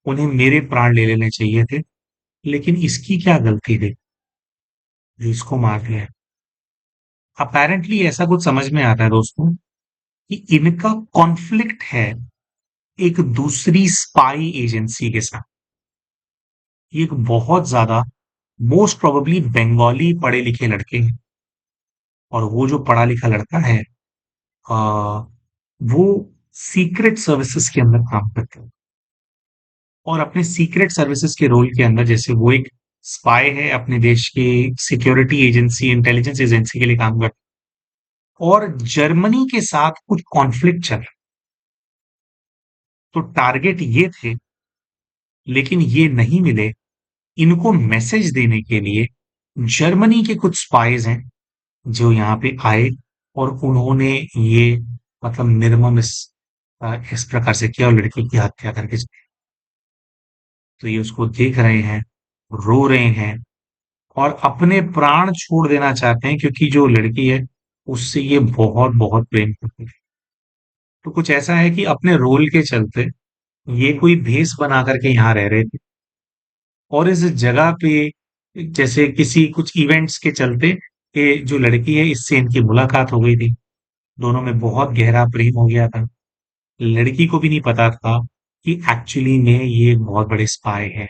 उन्हें मेरे प्राण ले लेने चाहिए थे, लेकिन इसकी क्या गलती थी जो इसको मार दिया है। अपेरेंटली ऐसा कुछ समझ में आता है दोस्तों कि इनका कॉन्फ्लिक्ट है एक दूसरी स्पाई एजेंसी के साथ। ये एक बहुत ज्यादा, मोस्ट प्रोबेबली बंगाली पढ़े लिखे लड़के हैं। और वो जो पढ़ा लिखा लड़का है, आ, वो सीक्रेट सर्विसेज के अंदर काम करता है। और अपने सीक्रेट सर्विसेज के रोल के अंदर, जैसे वो एक स्पाई है, अपने देश की सिक्योरिटी एजेंसी, इंटेलिजेंस एजेंसी के लिए काम करता है, और जर्मनी के साथ कुछ कॉन्फ्लिक्ट चल रहा है। तो टारगेट ये थे, लेकिन ये नहीं मिले। इनको मैसेज देने के लिए जर्मनी के कुछ स्पाइज हैं जो यहाँ पे आए, और उन्होंने ये, मतलब निर्मम इस प्रकार से किया और लड़की की हत्या करके। तो ये उसको देख रहे हैं, रो रहे हैं, और अपने प्राण छोड़ देना चाहते हैं, क्योंकि जो लड़की है उससे ये बहुत बहुत प्रेम करते हैं। तो कुछ ऐसा है कि अपने रोल के चलते ये कोई भेष बना करके यहाँ रह रहे थे, और इस जगह पे जैसे किसी कुछ इवेंट्स के चलते ये जो लड़की है इससे इनकी मुलाकात हो गई थी। दोनों में बहुत गहरा प्रेम हो गया था। लड़की को भी नहीं पता था कि एक्चुअली में ये एक बहुत बड़े स्पाई है।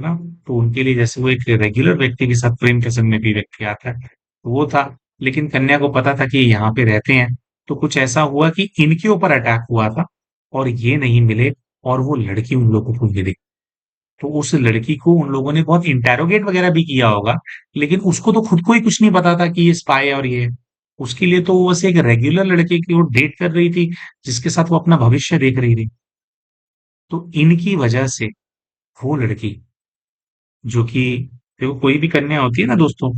है ना? तो उनके लिए जैसे वो एक रेगुलर व्यक्ति के साथ प्रेम प्रसंग में भी व्यक्ति आता है, तो वो था। लेकिन कन्या को पता था कि ये यहाँ पे रहते हैं, तो कुछ ऐसा हुआ कि इनके ऊपर अटैक हुआ था और ये नहीं मिले और वो लड़की उन लोगों को मिली। तो उस लड़की को उन लोगों ने बहुत इंटेरोगेट वगैरह भी किया होगा, लेकिन उसको तो खुद को ही कुछ नहीं पता था कि ये स्पाई है और ये है। उसके लिए तो वो बस एक रेगुलर लड़के की वो डेट कर रही थी, जिसके साथ वो अपना भविष्य देख रही थी। तो इनकी वजह से वो लड़की, जो कि देखो कोई भी कन्या होती है ना दोस्तों,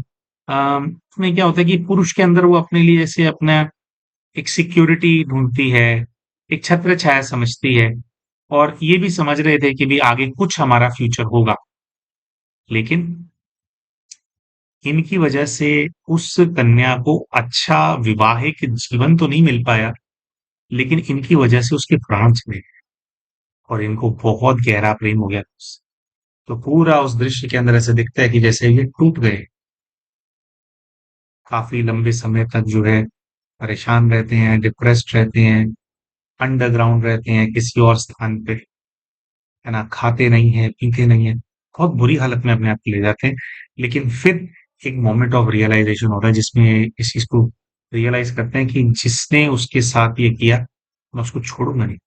उसमें क्या होता है कि पुरुष के अंदर वो अपने लिए जैसे अपना एक सिक्योरिटी ढूंढती है, एक छत्र छाया समझती है, और ये भी समझ रहे थे कि भी आगे कुछ हमारा फ्यूचर होगा। लेकिन इनकी वजह से उस कन्या को अच्छा विवाहिक जीवन तो नहीं मिल पाया, लेकिन इनकी वजह से उसके प्राण चले गए और इनको बहुत गहरा प्रेम हो गया उससे। तो पूरा उस दृश्य के अंदर ऐसे दिखता है कि जैसे ये टूट गए, काफी लंबे समय तक जो है परेशान रहते हैं, डिप्रेस्ड रहते हैं, अंडरग्राउंड रहते हैं किसी और स्थान पे, है ना? खाते नहीं है, पीते नहीं है, बहुत बुरी हालत में अपने आप को ले जाते हैं। लेकिन फिर एक मोमेंट ऑफ रियलाइजेशन होता है जिसमें इस चीज को रियलाइज करते हैं कि जिसने उसके साथ ये किया, मैं उसको छोड़ूंगा नहीं।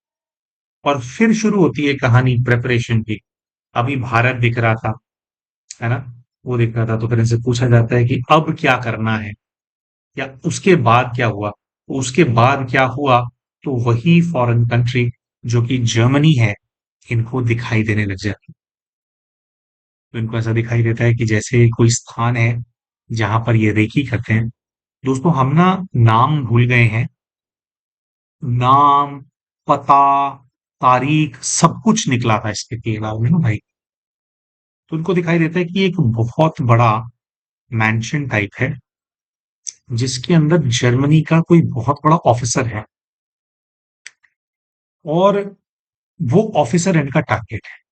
और फिर शुरू होती है कहानी प्रेपरेशन की। अभी भारत दिख रहा था, है ना? वो दिख रहा था, तो फिर इनसे पूछा जाता है कि अब क्या करना है, या उसके बाद क्या हुआ? तो उसके बाद क्या हुआ, तो वही फॉरेन कंट्री जो कि जर्मनी है, इनको दिखाई देने लग जाती है। तो इनको ऐसा दिखाई देता है कि जैसे कोई स्थान है जहां पर ये रेकी करते हैं। दोस्तों हम ना नाम भूल गए हैं, नाम, पता, तारीख, सब कुछ निकला था इसके केरला में ना भाई। तो इनको दिखाई देता है कि एक बहुत बड़ा मैंशन टाइप है, जिसके अंदर जर्मनी का कोई बहुत बड़ा ऑफिसर है, और वो ऑफिसर इनका टारगेट है।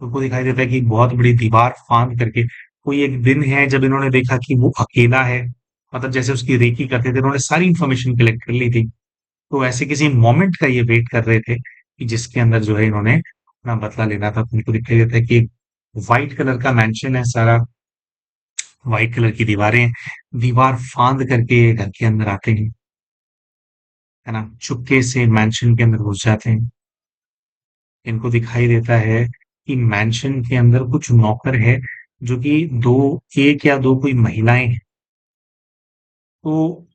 उनको दिखाई देता है कि एक बहुत बड़ी दीवार फांद करके, कोई एक दिन है जब इन्होंने देखा कि वो अकेला है, मतलब जैसे उसकी रेकी करते थे, इन्होंने सारी इंफॉर्मेशन कलेक्ट कर ली थी। तो ऐसे किसी मोमेंट का ये वेट कर रहे थे कि जिसके अंदर जो है इन्होंने अपना बदला लेना था। तो उनको दिखाई देता है कि एक व्हाइट कलर का मैंशन है सारा, व्हाइट कलर की दीवारें हैं, दीवार फांद करके ये घर के अंदर आते हैं, है ना? चुपके से मैंशन के अंदर घुस जाते हैं। इनको दिखाई देता है कि मैंशन के अंदर कुछ नौकर है, जो कि दो, एक या दो कोई महिलाएं हैं। तो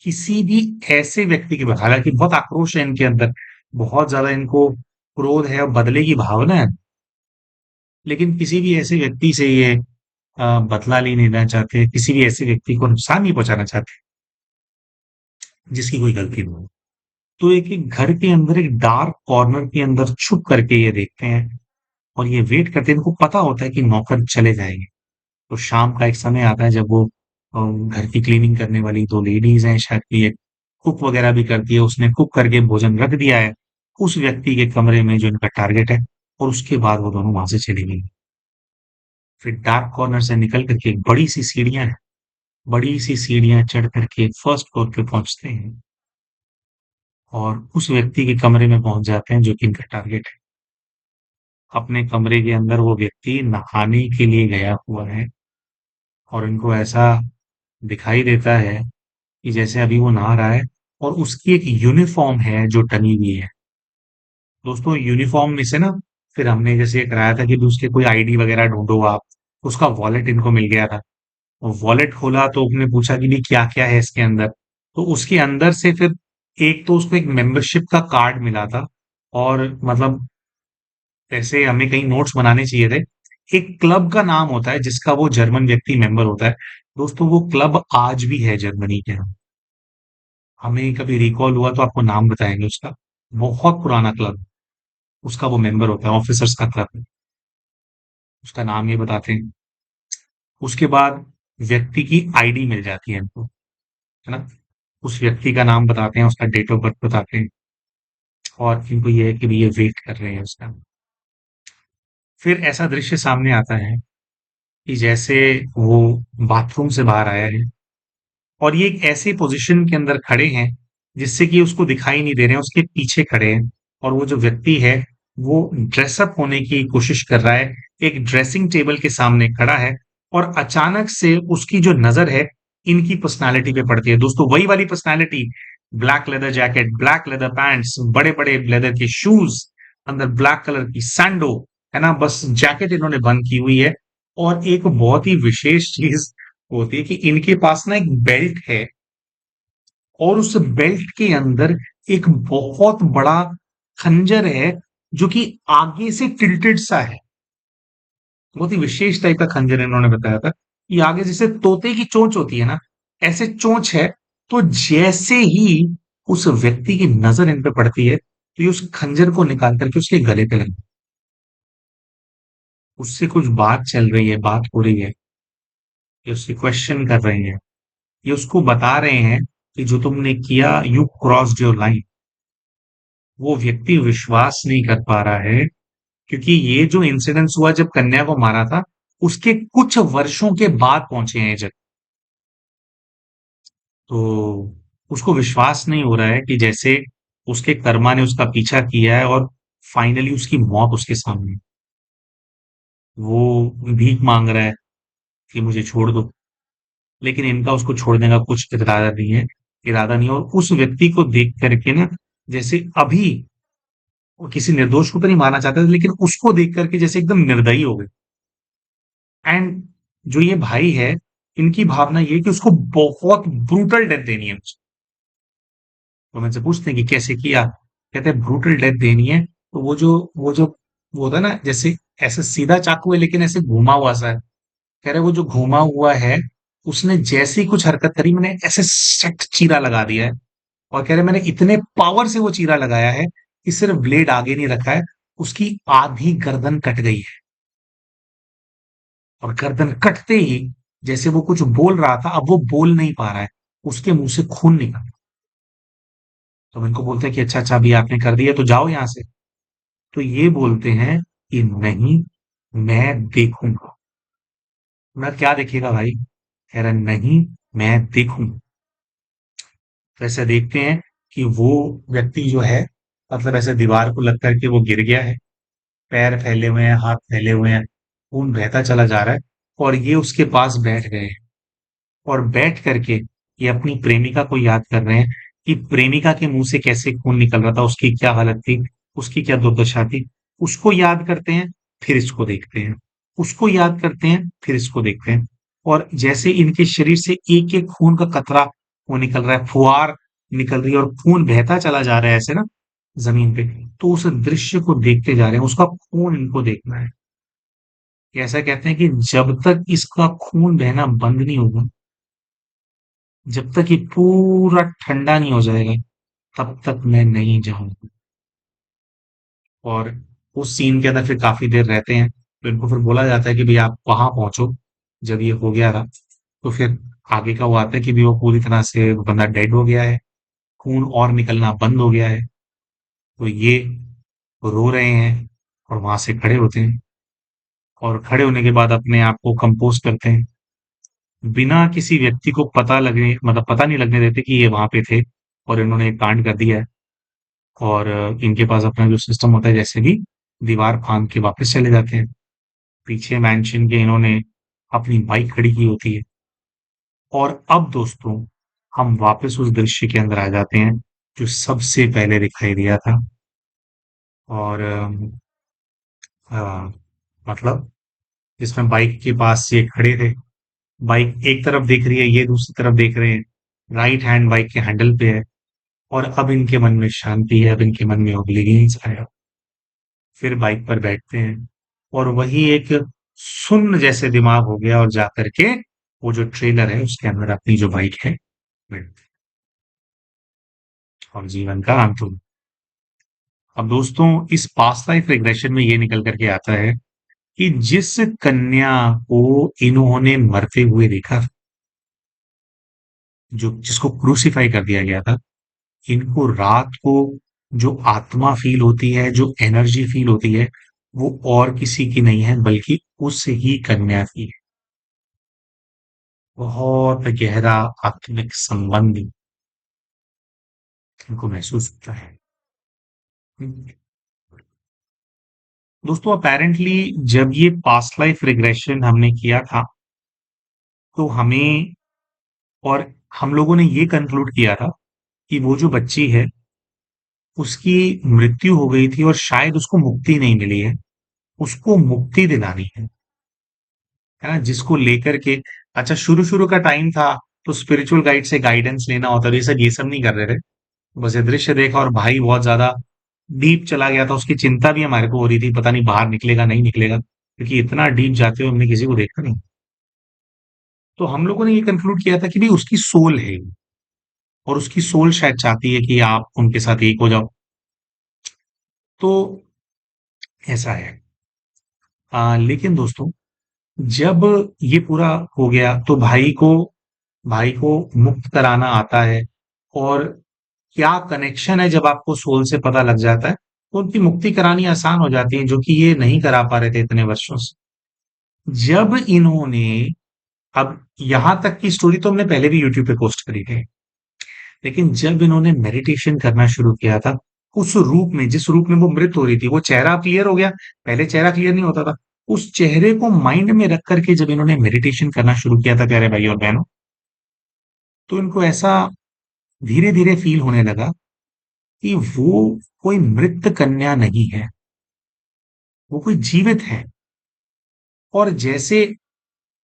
किसी भी ऐसे व्यक्ति के पास, हालांकि बहुत आक्रोश है इनके अंदर, बहुत ज्यादा इनको क्रोध है और बदले की भावना है, लेकिन किसी भी ऐसे व्यक्ति से ये बदला नहीं लेना चाहते, किसी भी ऐसे व्यक्ति को नुकसान नहीं पहुंचाना चाहते जिसकी कोई गलती नहीं हो। तो एक घर के अंदर एक डार्क कॉर्नर के अंदर छुप करके ये देखते हैं और ये वेट करते हैं। इनको पता होता है कि नौकर चले जाएंगे। तो शाम का एक समय आता है जब वो घर की क्लीनिंग करने वाली दो लेडीज हैं, शायद कि एक कुक वगैरह भी करती है, उसने कुक करके भोजन रख दिया है उस व्यक्ति के कमरे में जो इनका टारगेट है, और उसके बाद वो दोनों वहां से चली गई। फिर डार्क कॉर्नर से निकल करके एक बड़ी सी सीढ़ियां हैं, बड़ी सी सीढ़ियां चढ़ करके फर्स्ट फ्लोर पे पहुंचते हैं और उस व्यक्ति के कमरे में पहुंच जाते हैं जो कि इनका टारगेट है। अपने कमरे के अंदर वो व्यक्ति नहाने के लिए गया हुआ है, और इनको ऐसा दिखाई देता है कि जैसे अभी वो नहा रहा है, और उसकी एक यूनिफॉर्म है जो टंगी हुई है। दोस्तों यूनिफॉर्म में से ना, फिर हमने जैसे ये कराया था कि भी उसके कोई आईडी वगैरह ढूंढो आप, उसका वॉलेट इनको मिल गया था। वॉलेट खोला तो उसने पूछा कि भी क्या क्या है इसके अंदर। तो उसके अंदर से फिर एक तो उसको एक मेंबरशिप का कार्ड मिला था, और मतलब ऐसे हमें कहीं नोट्स बनाने चाहिए थे। एक क्लब का नाम होता है जिसका वो जर्मन व्यक्ति मेंबर होता है। दोस्तों वो क्लब आज भी है जर्मनी के। हमें कभी रिकॉल हुआ तो आपको नाम बताएंगे उसका। बहुत पुराना क्लब, उसका वो मेंबर होता है, ऑफिसर्स का क्लब है। उसका नाम ये बताते हैं। उसके बाद व्यक्ति की आईडी मिल जाती है इनको, है ना? उस व्यक्ति का नाम बताते हैं, उसका डेट ऑफ बर्थ बताते हैं, और इनको ये है कि भी ये वेट कर रहे हैं उसका। फिर ऐसा दृश्य सामने आता है कि जैसे वो बाथरूम से बाहर आया है, और ये एक ऐसे पोजीशन के अंदर खड़े हैं जिससे कि उसको दिखाई नहीं दे रहे हैं, उसके पीछे खड़े हैं। और वो जो व्यक्ति है वो ड्रेसअप होने की कोशिश कर रहा है, एक ड्रेसिंग टेबल के सामने खड़ा है और अचानक से उसकी जो नज़र है, इनकी पर्सनैलिटी पे पड़ती है। दोस्तों वही वाली personality, black leather jacket, black leather pants, बड़े-बड़े लेदर के शूज़, अंदर ब्लैक कलर की सैंडो, है ना? बस जैकेट इन्होंने बंद की हुई है और एक बहुत ही विशेष चीज़ होती है कि इनके पास ना एक बेल्ट है और उस बेल्ट के अंदर एक बहुत बड़ा खंजर है जो कि आगे से टिल्टेड सा है। बहुत ही विशेष टाइप का खंजर इन्होंने बताया था कि आगे जैसे तोते की चोंच होती है ना, ऐसे चोंच है। तो जैसे ही उस व्यक्ति की नजर इन पे पड़ती है तो ये उस खंजर को निकाल करके उसके गले पे लगा, उससे कुछ बात चल रही है, बात हो रही है, ये उससे क्वेश्चन कर रहे हैं, ये उसको बता रहे हैं कि जो तुमने किया, यू क्रॉस्ड योर लाइन। वो व्यक्ति विश्वास नहीं कर पा रहा है क्योंकि ये जो इंसिडेंस हुआ जब कन्या को मारा था, उसके कुछ वर्षों के बाद पहुंचे हैं जब। तो उसको विश्वास नहीं हो रहा है कि जैसे उसके कर्मा ने उसका पीछा किया है और फाइनली उसकी मौत उसके सामने। वो भीख मांग रहा है कि मुझे छोड़ दो, लेकिन इनका उसको छोड़ने का कुछ इरादा नहीं है। और उस व्यक्ति को देख करके ना, जैसे अभी वो किसी निर्दोष को तो नहीं मारना चाहते थे, लेकिन उसको देख करके जैसे एकदम निर्दयी हो गए। एंड जो ये भाई है, इनकी भावना ये है कि उसको बहुत ब्रूटल डेथ देनी है। तो मैं से पूछते हैं कि कैसे किया? कहते हैं ब्रूटल डेथ देनी है। तो वो होता है ना, जैसे ऐसे सीधा चाकू है लेकिन ऐसे घुमा हुआ सा है। कह रहे वो जो घुमा हुआ है, उसने जैसे ही कुछ हरकत करी, मैंने ऐसे सख्त चीरा लगा दिया है। और कह रहे मैंने इतने पावर से वो चीरा लगाया है कि सिर्फ ब्लेड आगे नहीं रखा है, उसकी आधी गर्दन कट गई है। और गर्दन कटते ही जैसे वो कुछ बोल रहा था, अब वो बोल नहीं पा रहा है, उसके मुंह से खून निकल। तो हम इनको बोलते हैं कि अच्छा अच्छा अभी आपने कर दिया तो जाओ यहां से। तो ये बोलते हैं कि नहीं, मैं देखूंगा। मैं क्या देखेगा भाई? कह रहा नहीं, मैं देखूंगा। तो ऐसे देखते हैं कि वो व्यक्ति जो है, मतलब ऐसे दीवार को लग करके वो गिर गया है, पैर फैले हुए हैं, हाथ फैले हुए हैं, खून बहता चला जा रहा है। और ये उसके पास बैठ गए हैं और बैठ करके ये अपनी प्रेमिका को याद कर रहे हैं कि प्रेमिका के मुंह से कैसे खून निकल रहा था, उसकी क्या हालत थी, उसकी क्या दुर्दशा थी। उसको याद करते हैं, फिर इसको देखते हैं, उसको याद करते हैं, फिर इसको देखते हैं। और जैसे इनके शरीर से एक एक खून का कतरा वो निकल रहा है, फुहार निकल रही है और खून बहता चला जा रहा है ऐसे ना जमीन पे। तो उस दृश्य को देखते जा रहे हैं, उसका खून इनको देखना है। ये ऐसा कहते हैं कि जब तक इसका खून बहना बंद नहीं होगा, जब तक ये पूरा ठंडा नहीं हो जाएगा, तब तक मैं नहीं जाऊंगा। और उस सीन के अंदर फिर काफी देर रहते हैं, तो इनको फिर बोला जाता है कि भाई आप वहां पहुंचो। जब ये हो गया था तो फिर आगे का वो आता है कि भी वो पूरी तरह से वो बंदा डेड हो गया है, खून और निकलना बंद हो गया है। तो ये रो रहे हैं और वहां से खड़े होते हैं और खड़े होने के बाद अपने आप को कंपोज करते हैं, बिना किसी व्यक्ति को पता लगने, मतलब पता नहीं लगने देते कि ये वहां पे थे और इन्होंने एक कांड कर दिया है। और इनके पास अपना जो सिस्टम होता है, जैसे भी दीवार फांद के वापस चले जाते हैं। पीछे मैंशन के इन्होंने अपनी बाइक खड़ी की होती है। और अब दोस्तों, हम वापस उस दृश्य के अंदर आ जाते हैं जो सबसे पहले दिखाई दिया था। और मतलब जिसमें बाइक के पास ये खड़े थे, बाइक एक तरफ देख रही है, ये दूसरी तरफ देख रहे हैं, राइट हैंड बाइक के हैंडल पे है। और अब इनके मन में शांति है, अब इनके मन में ओब्लिवियंस आया। फिर बाइक पर बैठते हैं और वही एक सुन्न जैसे दिमाग हो गया और जाकर के वो जो ट्रेलर है उसके अंदर अपनी जो बाइक है बैठते हैं और जीवन का अंत होता है। अब दोस्तों, इस पास्ट लाइफ रिग्रेशन में ये निकल करके आता है कि जिस कन्या को इन्होंने मरते हुए देखा, जो जिसको क्रूसिफाई कर दिया गया था, इनको रात को जो आत्मा फील होती है, जो एनर्जी फील होती है, वो और किसी की नहीं है बल्कि उस ही कन्या की है। बहुत गहरा आत्मिक संबंध इनको महसूस होता है। दोस्तों अपेरेंटली जब ये पास्ट लाइफ रिग्रेशन हमने किया था, तो हमें और हम लोगों ने ये कंक्लूड किया था कि वो जो बच्ची है, उसकी मृत्यु हो गई थी और शायद उसको मुक्ति नहीं मिली है। उसको मुक्ति दिलानी है ना? जिसको लेकर के अच्छा शुरू-शुरू का टाइम था, तो स्पिरिचुअल गाइड से गाइडेंस लेना होता था, ये सब नहीं कर रहे थे। बस ये दृश्य देखा और भाई बहुत ज़्यादा डीप चला गया था, उसकी चिंता भी हमारे को हो रही थी, पता नहीं बाहर निकलेगा, नहीं निकलेगा, क्योंकि इतना डीप जाते हुए हमने किसी को देखा नहीं। तो हम लोगों ने ये कंक्लूड किया था कि भई उसकी सोल है ये और उसकी सोल शायद चाहती है कि आप उनके साथ एक हो जाओ। तो ऐसा है। लेकिन दोस्तों जब ये पूरा हो गया तो भाई को मुक्त कराना आता है और क्या कनेक्शन है जब आपको सोल से पता लग जाता है, तो उनकी मुक्ति करानी आसान हो जाती है, जो कि ये नहीं करा पा रहे थे इतने वर्षों से। जब इन्होंने अब यहाँ तक की स्टोरी तो हमने पहले भी यूट्यूब पे पोस्ट करी थी, लेकिन जब इन्होंने मेडिटेशन करना शुरू किया था, उस रूप में जिस रूप में वो मृत हो रही थी, वो चेहरा क्लियर हो गया, पहले चेहरा क्लियर नहीं होता था। उस चेहरे को माइंड में रख करके जब इन्होंने मेडिटेशन करना शुरू किया था प्यारे भाई और बहनों, तो इनको ऐसा धीरे-धीरे फील होने लगा कि वो कोई मृत कन्या नहीं है, वो कोई जीवित है। और जैसे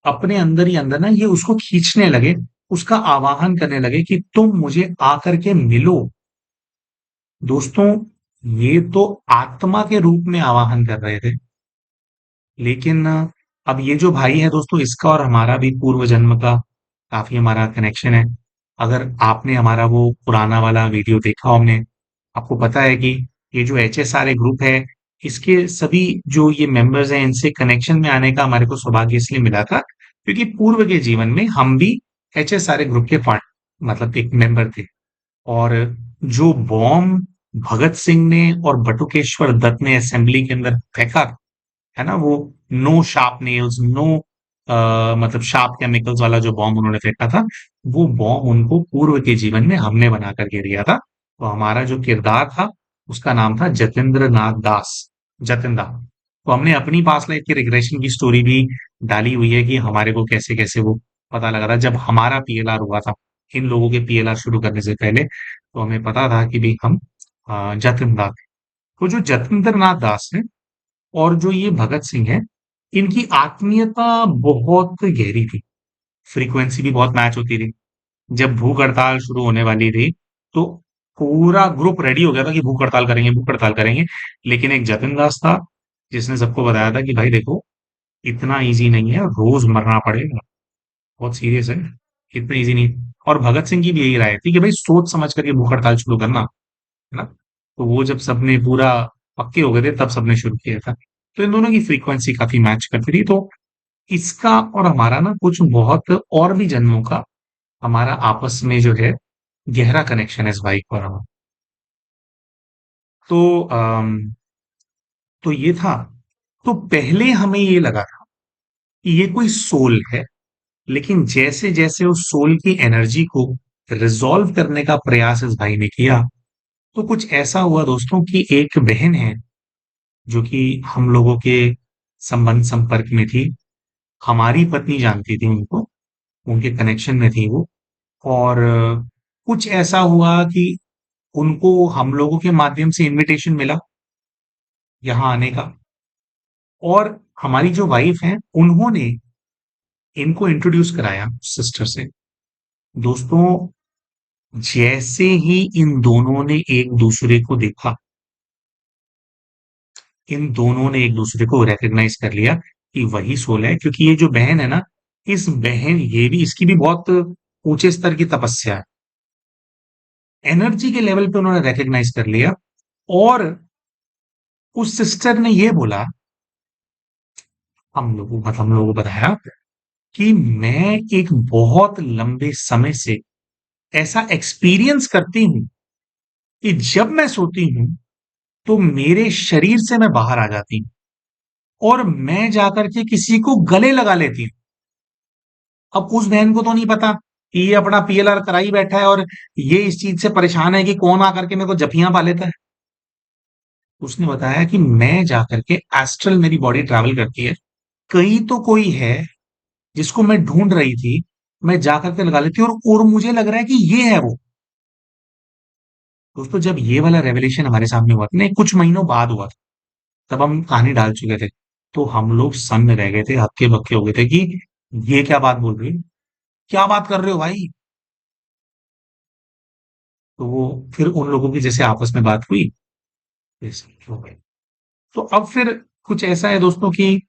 अपने अंदर ही अंदर ना ये उसको खींचने लगे, उसका आवाहन करने लगे कि तुम मुझे आकर के मिलो। दोस्तों, ये तो आत्मा के रूप में आवाहन कर रहे थे, लेकिन अब ये जो भाई है दोस्तों, इसका और हमारा भी पूर्व जन्म का काफी हमारा कनेक्शन है। अगर आपने हमारा वो पुराना वाला वीडियो देखा हो हमने, आपको पता है कि ये जो एचएसआरए ग्रुप है, इसके सभी जो ये मेंबर्स हैं, इनसे कनेक्शन में आने का हमारे को सौभाग्य इसलिए मिला था, क्योंकि पूर्व के जीवन में हम भी एचएसआरए ग्रुप के पार्ट मतलब एक मेंबर थे। और जो बॉम्ब भगत सिंह ने और बटुकेश्वर दत्त ने असेंबली के अंदर फेंका, है ना? वो नो शार्प नेल्स, नो मतलब शार्प केमिकल्स वाला जो बॉम्ब उन्होंने फेंका था, वो बॉम्ब उनको पूर्व के जीवन में हमने बना करके दिया था। तो हमारा जो किरदार था, उसका नाम था जतेंद्र नाथ दास, जतिन दा। तो हमने अपनी पास्ट लाइफ की रिग्रेशन की स्टोरी भी डाली हुई है कि हमारे को कैसे-कैसे वो पता लगा था जब हमारा पीएलआर हुआ था। इन लोगों के पीएलआर शुरू करने से पहले, तो हमें पता था कि भई हम जतिन दा थे। तो जो जतिंदर नाथ दास हैं और जो ये भगत सिंह है, इनकी आत्मीयता बहुत गहरी थी। फ्रीक्वेंसी भी बहुत मैच होती थी। जब भूख हड़ताल शुरू होने वाली थी, तो पूरा ग्रुप रेडी हो गया था कि भूख हड़ताल करेंगे। लेकिन एक जतिन दास था, जिसने सबको बताया था कि भाई देखो, इतना ईज़ी नहीं है, रोज़ मरना पड़ेगा। बहुत सीरियस है, इतना ईज़ी नहीं। और भगत सिंह की भी यही राय थी कि भाई सोच समझ कर ये भूख हड़ताल शुरू करना। है ना? तो वो जब सबने पूरा पक्के हो गए थे तब सबने शुरू किया था। तो इन दोनों की फ्रीक्वेंसी काफ़ी मैच करती थी, तो इसका और हमारा ना कुछ बहुत और भी जन्मों का हमारा आपस में जो है गहरा कनेक्शन है इस बाइक और हमारा। तो तो ये था। तो पहले हमें ये लगा था कि ये कोई सोल है, लेकिन जैसे-जैसे उस सोल की एनर्जी को रिज़ॉल्व करने का प्रयास इस भाई ने किया, तो कुछ ऐसा हुआ दोस्तों कि एक बहन है जो कि हम लोगों के संबंध संपर्क में थी। हमारी पत्नी जानती थी उनको, उनके कनेक्शन में थी वो। और कुछ ऐसा हुआ कि उनको हम लोगों के माध्यम से इनविटेशन मिला यहाँ आने का। और हमारी जो वाइफ हैं, उन्होंने इनको इंट्रोड्यूस कराया सिस्टर से। दोस्तों, जैसे ही इन दोनों ने एक दूसरे को देखा, इन दोनों ने एक दूसरे को रिकॉग्नाइज कर लिया कि वही सोल है, क्योंकि ये जो बहन है ना, इस बहन ये भी इसकी भी बहुत ऊंचे स्तर की तपस्या है। एनर्जी के लेवल पे उन्होंने रिकॉग्नाइज कर लिया। और उस सिस्टर ने ये बोला, हम लोगों को बताया कि मैं एक बहुत लंबे समय से ऐसा एक्सपीरियंस करती हूँ कि जब मैं सोती हूँ तो मेरे शरीर से मैं बाहर आ जाती हूँ और मैं जाकर के किसी को गले लगा लेती हूँ। अब उस बहन को तो नहीं पता कि ये अपना पीएलआर करा ही बैठा है और ये इस चीज से परेशान है कि कौन आकर के मेरे को जफियां पा लेता है। उसने बताया कि मैं जाकर के एस्ट्रल मेरी बॉडी ट्रैवल करती है, कहीं तो कोई है जिसको मैं ढूंढ रही थी, मैं जाकर के लगा लेती हूँ और मुझे लग रहा है कि ये है वो। दोस्तों, जब ये वाला रेवलेशन हमारे सामने हुआ था ना, कुछ महीनों बाद हुआ था, तब हम कहानी डाल चुके थे। तो हम लोग सन में रह गए थे, हक्के बक्के हो गए थे कि ये क्या बात बोल रही है, क्या बात कर रहे हो भाई। तो वो फिर उन लोगों की जैसे आपस में बात हुई, ऐसे हो गए। तो अब फिर कुछ ऐसा है दोस्तों कि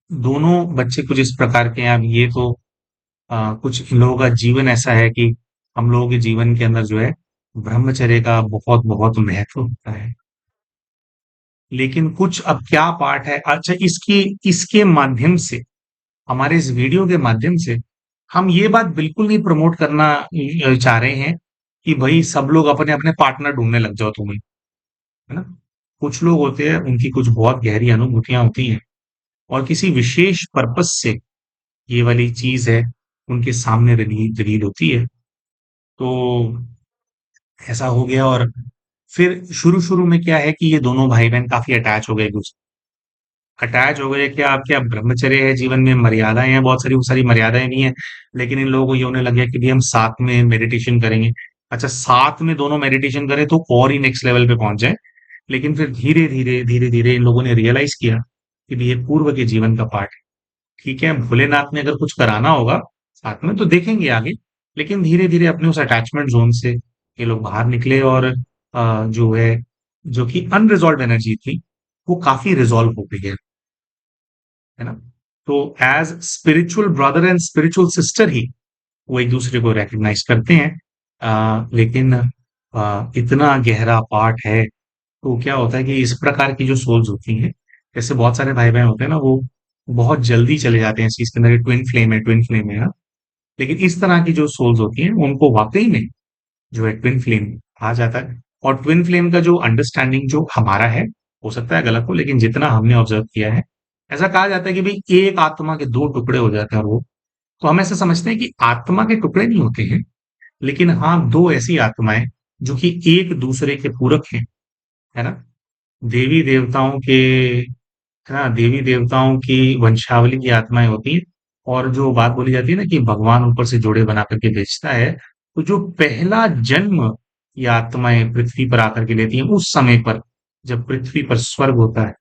दोनों बच्चे कुछ इस प्रकार के हैं। अब ये तो कुछ इन लोगों का जीवन ऐसा है कि हम लोगों के जीवन के अंदर जो है ब्रह्मचर्य का बहुत बहुत महत्व होता है। लेकिन कुछ अब क्या पार्ट है, अच्छा, इसकी इसके माध्यम से, हमारे इस वीडियो के माध्यम से हम ये बात बिल्कुल नहीं प्रमोट करना चाह रहे हैं कि भाई सब लोग अपने अपने पार्टनर ढूंढने लग जाओ तुम्हें, है ना। कुछ लोग होते हैं, उनकी कुछ बहुत गहरी अनुभूतियां होती हैं और किसी विशेष पर्पस से ये वाली चीज है उनके सामने रिलीज रिलीज होती है। तो ऐसा हो गया। और फिर शुरू शुरू में क्या है कि ये दोनों भाई बहन काफी अटैच हो गए एक दूसरे, अटैच हो गए। क्या आप, क्या ब्रह्मचर्य है, जीवन में मर्यादाएं हैं, बहुत सारी, वो सारी मर्यादाएं नहीं है, लेकिन इन लोगों को ये होने लग गया कि भी हम साथ में मेडिटेशन करेंगे। अच्छा, साथ में दोनों मेडिटेशन करें तो और ही नेक्स्ट लेवल पे पहुंच जाए। लेकिन फिर धीरे धीरे धीरे धीरे इन लोगों ने रियलाइज किया कि भी ये पूर्व के जीवन का पार्ट है। ठीक है, भोलेनाथ ने अगर कुछ कराना होगा साथ में तो देखेंगे आगे। लेकिन धीरे धीरे अपने उस अटैचमेंट जोन से ये लोग बाहर निकले और जो है, जो कि अनरिजॉल्व एनर्जी थी, वो काफी रिजॉल्व हो गई है ना। तो as spiritual brother and spiritual sister ही वो एक दूसरे को रिकग्नाइज करते हैं। लेकिन इतना गहरा पार्ट है। तो क्या होता है कि इस प्रकार की जो सोल्स होती हैं, जैसे बहुत सारे भाई बहन होते हैं ना, वो बहुत जल्दी चले जाते हैं इस चीज के अंदर, ट्विन फ्लेम है, ट्विन फ्लेम है, हाँ। लेकिन इस तरह की जो सोल्स होती हैं उनको वाकई में जो है ट्विन फ्लेम कहा जाता है। और ट्विन फ्लेम का जो अंडरस्टैंडिंग जो हमारा है, हो सकता है गलत हो, लेकिन जितना हमने ऑब्जर्व किया है, ऐसा कहा जाता है कि भाई एक आत्मा के दो टुकड़े हो जाते हैं। और वो, तो हम ऐसा समझते हैं कि आत्मा के टुकड़े नहीं होते हैं, लेकिन हाँ, दो ऐसी आत्माएं जो कि एक दूसरे के पूरक हैं, है ना। देवी देवताओं के, है ना, देवी देवताओं की वंशावली की आत्माएं होती हैं। और जो बात बोली जाती है ना कि भगवान ऊपर से जोड़े बना करके भेजता है, तो जो पहला जन्म ये आत्माएं पृथ्वी पर आकर के लेती हैं उस समय पर, जब पृथ्वी पर स्वर्ग होता है,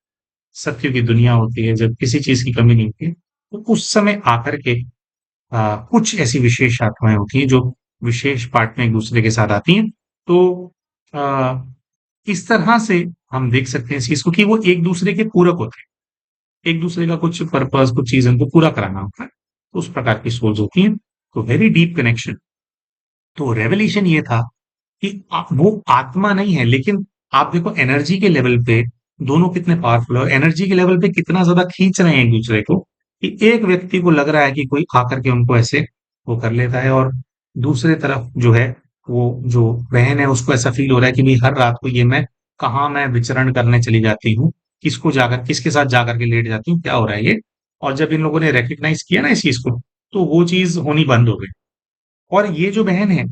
सत्य की दुनिया होती है, जब किसी चीज की कमी नहीं होती है, तो उस समय आकर के कुछ ऐसी विशेष आत्माएं होती हैं जो विशेष पार्ट में एक दूसरे के साथ आती हैं। तो आ, इस तरह से हम देख सकते हैं इस चीज को कि वो एक दूसरे के पूरक होते हैं, एक दूसरे का कुछ पर्पस, कुछ चीज उनको पूरा कराना होता है, तो उस प्रकार की सोल्स होती हैं। तो वेरी डीप कनेक्शन। तो रेवल्यूशन ये था कि वो आत्मा नहीं है, लेकिन आप देखो एनर्जी के लेवल पे दोनों कितने पावरफुल है, एनर्जी के लेवल पे कितना ज्यादा खींच रहे हैं एक दूसरे को, कि एक व्यक्ति को लग रहा है कि कोई आकर के उनको ऐसे वो कर लेता है, और दूसरे तरफ जो है, वो जो बहन है उसको ऐसा फील हो रहा है कि भाई हर रात को ये मैं कहाँ मैं विचरण करने चली जाती हूँ, किसको जाकर, किसके साथ जाकर के लेट जाती हूँ, क्या हो रहा है ये। और जब इन लोगों ने रिकग्नाइज किया ना इस चीज को, तो वो चीज होनी बंद हो गई। और ये जो बहन है,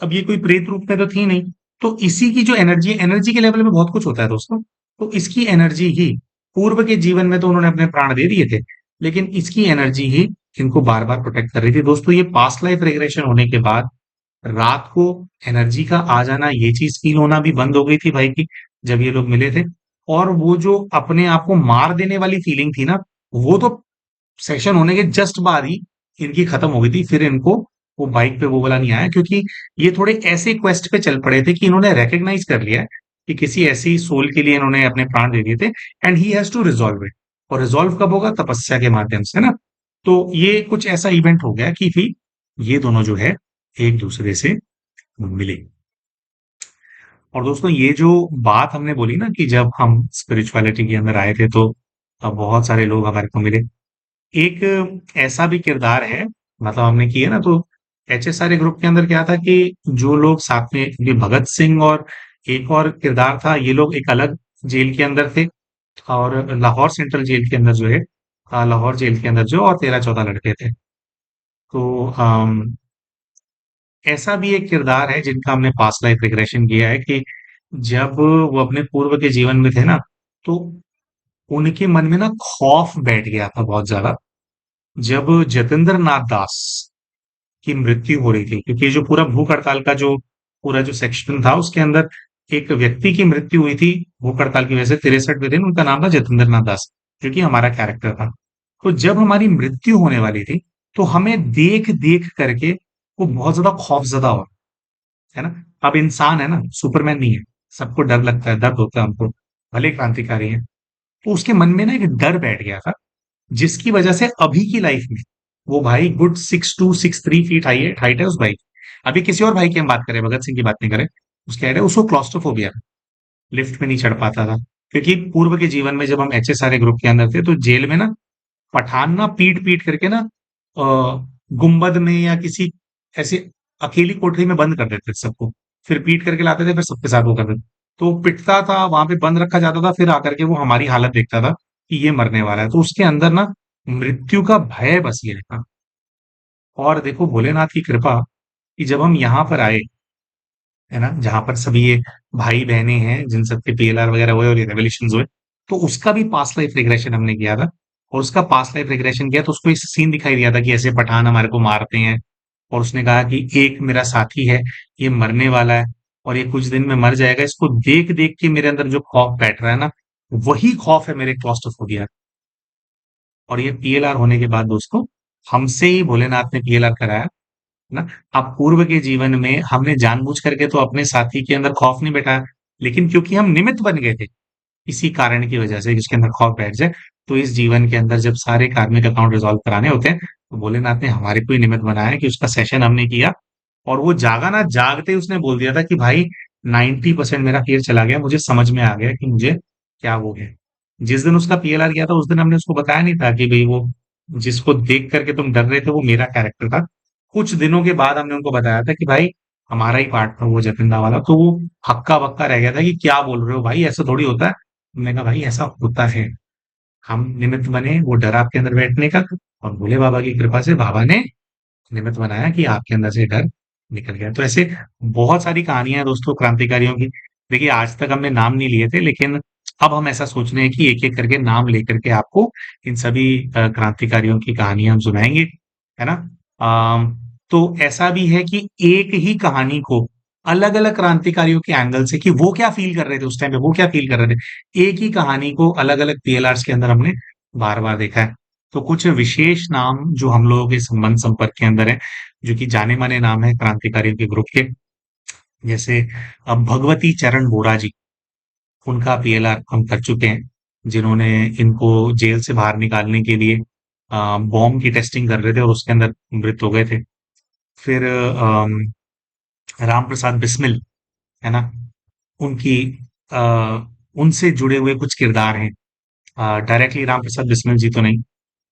अब ये कोई प्रेत रूप में तो थी नहीं, तो इसी की जो एनर्जी, एनर्जी के लेवल में बहुत कुछ होता है दोस्तों। तो इसकी एनर्जी ही, पूर्व के जीवन में तो उन्होंने अपने प्राण दे दिए थे, लेकिन इसकी एनर्जी ही इनको बार बार प्रोटेक्ट कर रही थी। दोस्तों, ये पास्ट लाइफ रिग्रेशन होने के बाद रात को एनर्जी का आ जाना, ये चीज फील होना भी बंद हो गई थी भाई की, जब ये लोग मिले थे। और वो जो अपने आप को मार देने वाली फीलिंग थी ना, वो तो सेशन होने के जस्ट बाद ही इनकी खत्म हो गई थी। फिर इनको वो बाइक पे वो वाला नहीं आया, क्योंकि ये थोड़े ऐसे क्वेस्ट पे चल पड़े थे कि इन्होंने रिकग्नाइज कर लिया है कि किसी ऐसी सोल के लिए इन्होंने अपने प्राण दे दिए थे, and he has to resolve it. और रिजॉल्व कब होगा? तपस्या के माध्यम से, ना। तो ये कुछ ऐसा इवेंट हो गया कि फिर ये दोनों जो है एक दूसरे से मिले। और दोस्तों, ये जो बात हमने बोली ना कि जब हम स्पिरिचुअलिटी के अंदर आए थे, तो बहुत सारे लोग हमारे को मिले। एक ऐसा भी किरदार है, मतलब हमने की है ना, तो HSRA ग्रुप के अंदर क्या था कि जो लोग साथ में, ये भगत सिंह और एक और किरदार था, ये लोग एक अलग जेल के अंदर थे। और लाहौर सेंट्रल जेल के अंदर जो है, लाहौर जेल के अंदर जो और 13-14 लड़के थे। तो ऐसा भी एक किरदार है जिनका हमने पास्ट लाइफ रिग्रेशन किया है कि जब वो अपने पूर्व के जीवन में थे ना, तो उनके मन में ना खौफ बैठ गया था बहुत ज्यादा, जब जतेंद्र नाथ दास की मृत्यु हो रही थी, क्योंकि जो पूरा भूख हड़ताल का जो पूरा जो सेक्शन था उसके अंदर एक व्यक्ति की मृत्यु हुई थी भूख हड़ताल की वजह से 63वें दिन। उनका नाम था जतेंद्र नाथ दास, जो कि हमारा कैरेक्टर था। तो जब हमारी मृत्यु होने वाली थी, तो हमें देख देख करके वो बहुत ज्यादा खौफजदा हो, है ना। अब इंसान है ना, सुपरमैन नहीं है। सबको डर लगता है, दर्द होता है हमको, भले क्रांतिकारी है। तो उसके मन में ना एक डर बैठ गया था, जिसकी वजह से अभी की लाइफ में वो भाई गुड 6'2", 6'3" हाइट है उस भाई की। अभी किसी और भाई की हम बात करें, भगत सिंह की बात नहीं करें, उसकी हाइट है, उसको क्लॉस्ट्रोफोबिया, लिफ्ट में नहीं चढ़ पाता था। क्योंकि पूर्व के जीवन में जब हम एचएसआरए ग्रुप के अंदर थे, तो जेल में ना पठान ना पीट पीट करके ना गुम्बद में या किसी ऐसी अकेली कोठरी में बंद कर देते थे सबको, फिर पीट करके लाते थे, फिर सबके साथ वो करते थे। तो वो पिटता था, वहां पे बंद रखा जाता था, फिर आकर के वो हमारी हालत देखता था कि ये मरने वाला है, तो उसके अंदर ना मृत्यु का भय बस ये था। और देखो भोलेनाथ की कृपा कि जब हम यहाँ पर आए, है ना, जहां पर सभी ये भाई बहनें हैं जिन सबके पीएलआर वगैरह हुए और ये रेवोल्यूशन हुए, तो उसका भी पास्ट लाइफ रिग्रेशन हमने किया था। और उसका पास्ट लाइफ रिग्रेशन किया तो उसको एक सीन दिखाई दिया था कि ऐसे पठान हमारे को मारते हैं, और उसने कहा कि एक मेरा साथी है, ये मरने वाला है, और ये कुछ दिन में मर जाएगा, इसको देख देख के मेरे अंदर जो खौफ बैठ रहा है ना, वही खौफ है मेरे क्लॉस्ट्रोफोबिया। और ये पीएलआर होने के बाद दोस्तों, हमसे ही भोलेनाथ ने पीएलआर कराया ना। अब पूर्व के जीवन में हमने जानबूझ करके तो अपने साथी के अंदर खौफ नहीं बैठाया, लेकिन क्योंकि हम निमित्त बन गए थे इसी कारण की वजह से कि उसके अंदर खौफ बैठ जाए, तो इस जीवन के अंदर जब सारे कार्मिक अकाउंट रिजॉल्व कराने होते हैं, तो भोलेनाथ ने हमारे को ही निमित्त बनाया कि उसका सेशन हमने किया। और वो जागा ना, जागते ही उसने बोल दिया था कि भाई 90% मेरा fear चला गया, मुझे समझ में आ गया कि मुझे क्या वो है। जिस दिन उसका पीएलआर किया था उस दिन हमने उसको बताया नहीं था कि भाई वो जिसको देख करके तुम डर रहे थे वो मेरा कैरेक्टर था। कुछ दिनों के बाद हमने उनको बताया था कि भाई हमारा ही पार्ट था वो जतिंदा वाला, तो वो हक्का बक्का रह गया था कि क्या बोल रहे हो भाई, ऐसा थोड़ी होता है। हमने कहा भाई ऐसा होता है, हम निमित्त बने वो डर आपके अंदर बैठने का, और भोले बाबा की कृपा से बाबा ने निमित्त बनाया कि आपके अंदर से डर निकल गया। तो ऐसे बहुत सारी कहानियां हैं दोस्तों क्रांतिकारियों की। देखिए आज तक हमने नाम नहीं लिए थे, लेकिन अब हम ऐसा सोच रहे हैं कि एक एक करके नाम लेकर के आपको इन सभी क्रांतिकारियों की कहानियां हम सुनाएंगे, है ना। अम, तो ऐसा भी है कि एक ही कहानी को अलग अलग क्रांतिकारियों के एंगल से कि वो क्या फील कर रहे थे उस टाइम पे, वो क्या फील कर रहे थे, एक ही कहानी को अलग अलग पीएलआर के अंदर हमने बार बार देखा है। तो कुछ विशेष नाम जो हम लोगों के संबंध संपर्क के अंदर है, जो कि जाने माने नाम है क्रांतिकारियों के ग्रुप के, जैसे अब भगवती चरण बोरा जी, उनका पीएलआर हम कर चुके हैं, जिन्होंने इनको जेल से बाहर निकालने के लिए बॉम्ब की टेस्टिंग कर रहे थे और उसके अंदर मृत हो गए थे। फिर राम प्रसाद बिस्मिल, है ना, उनकी अ, उनसे जुड़े हुए कुछ किरदार हैं। डायरेक्टली राम प्रसाद बिस्मिल जी तो नहीं,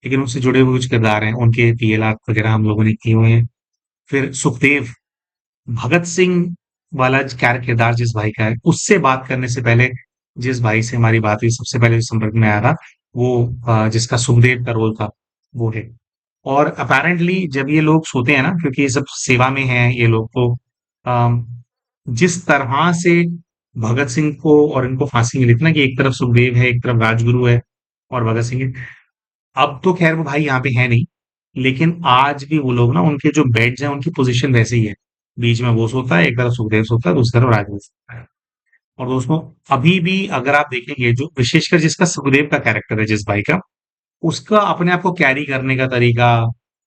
लेकिन उनसे जुड़े हुए कुछ किरदार हैं, उनके पीएलआर वगैरह हम लोगों ने किए हुए हैं। फिर सुखदेव, भगत सिंह वाला किरदार जिस भाई का है, उससे बात करने से पहले जिस भाई से हमारी बात हुई सबसे पहले जो संपर्क में आया था, वो जिसका सुखदेव का रोल था, वो है। और अपेरेंटली जब ये लोग सोते हैं ना, क्योंकि ये सब सेवा में हैं ये लोग, तो अम, जिस तरह से भगत सिंह को और इनको फांसी मिली थी ना, कि एक तरफ सुखदेव है, एक तरफ राजगुरु है, और भगत सिंह है। अब तो खैर वो भाई यहाँ पे है नहीं, लेकिन आज भी वो लोग ना, उनके जो बेड्स हैं उनकी पोजीशन वैसे ही है। बीच में वो सोता है, एक तरफ सुखदेव सोता है, दूसरी तरफ राजगुरु सोता है। और दोस्तों अभी भी अगर आप देखेंगे, जो विशेषकर जिसका सुखदेव का कैरेक्टर है जिस भाई का, उसका अपने आप को कैरी करने का तरीका,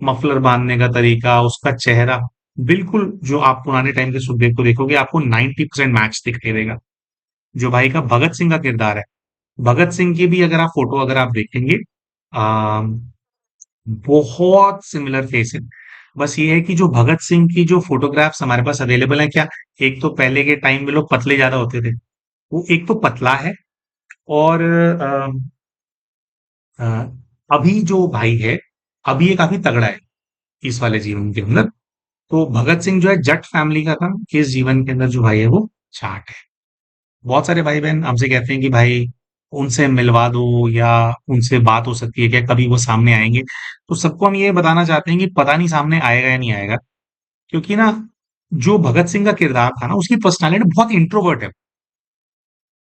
मफलर बांधने का तरीका, उसका चेहरा, बिल्कुल जो आप पुराने टाइम के सुखदेव को देखोगे आपको 90% मैच दिखाई देगा। जो भाई का भगत सिंह का किरदार है, भगत सिंह की भी अगर आप फोटो अगर आप देखेंगे, आ, बहुत सिमिलर फेस है। बस ये है कि जो भगत सिंह की जो फोटोग्राफ्स हमारे पास अवेलेबल है क्या, एक तो पहले के टाइम में लोग पतले ज्यादा होते थे, वो एक तो पतला है, और अ, अभी जो भाई है, अभी ये काफी तगड़ा है इस वाले जीवन के अंदर। तो भगत सिंह जो है जट फैमिली का था, इस जीवन के अंदर जो भाई है वो जाट है। बहुत सारे भाई बहन हमसे कहते हैं कि भाई उनसे मिलवा दो, या उनसे बात हो सकती है क्या, कभी वो सामने आएंगे। तो सबको हम ये बताना चाहते हैं कि पता नहीं सामने आएगा या नहीं आएगा, क्योंकि ना जो भगत सिंह का किरदार था ना, उसकी पर्सनालिटी बहुत इंट्रोवर्ट है,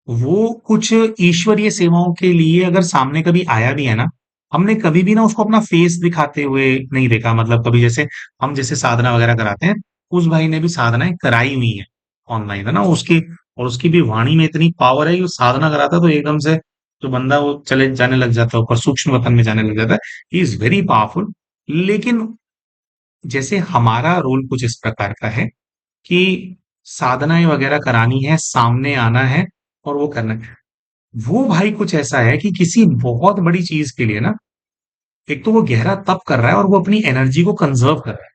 वो कुछ ईश्वरीय सेवाओं के लिए अगर सामने कभी आया भी है ना, हमने कभी भी ना उसको अपना फेस दिखाते हुए नहीं देखा। मतलब कभी जैसे हम जैसे साधना वगैरह कराते हैं, उस भाई ने भी साधनाएं कराई हुई हैं ऑनलाइन, है ना उसकी। और उसकी भी वाणी में इतनी पावर है कि वो साधना कराता है तो एकदम से जो बंदा वो चले जाने लग जाता है, ऊपर सूक्ष्म वतन में जाने लग जाता है। He is very powerful. लेकिन जैसे हमारा रोल कुछ इस प्रकार का है कि साधनाएं वगैरह करानी है, सामने आना है और वो करना है। वो भाई कुछ ऐसा है कि किसी बहुत बड़ी चीज के लिए ना, एक तो वो गहरा तप कर रहा है और वो अपनी एनर्जी को कंजर्व कर रहा है।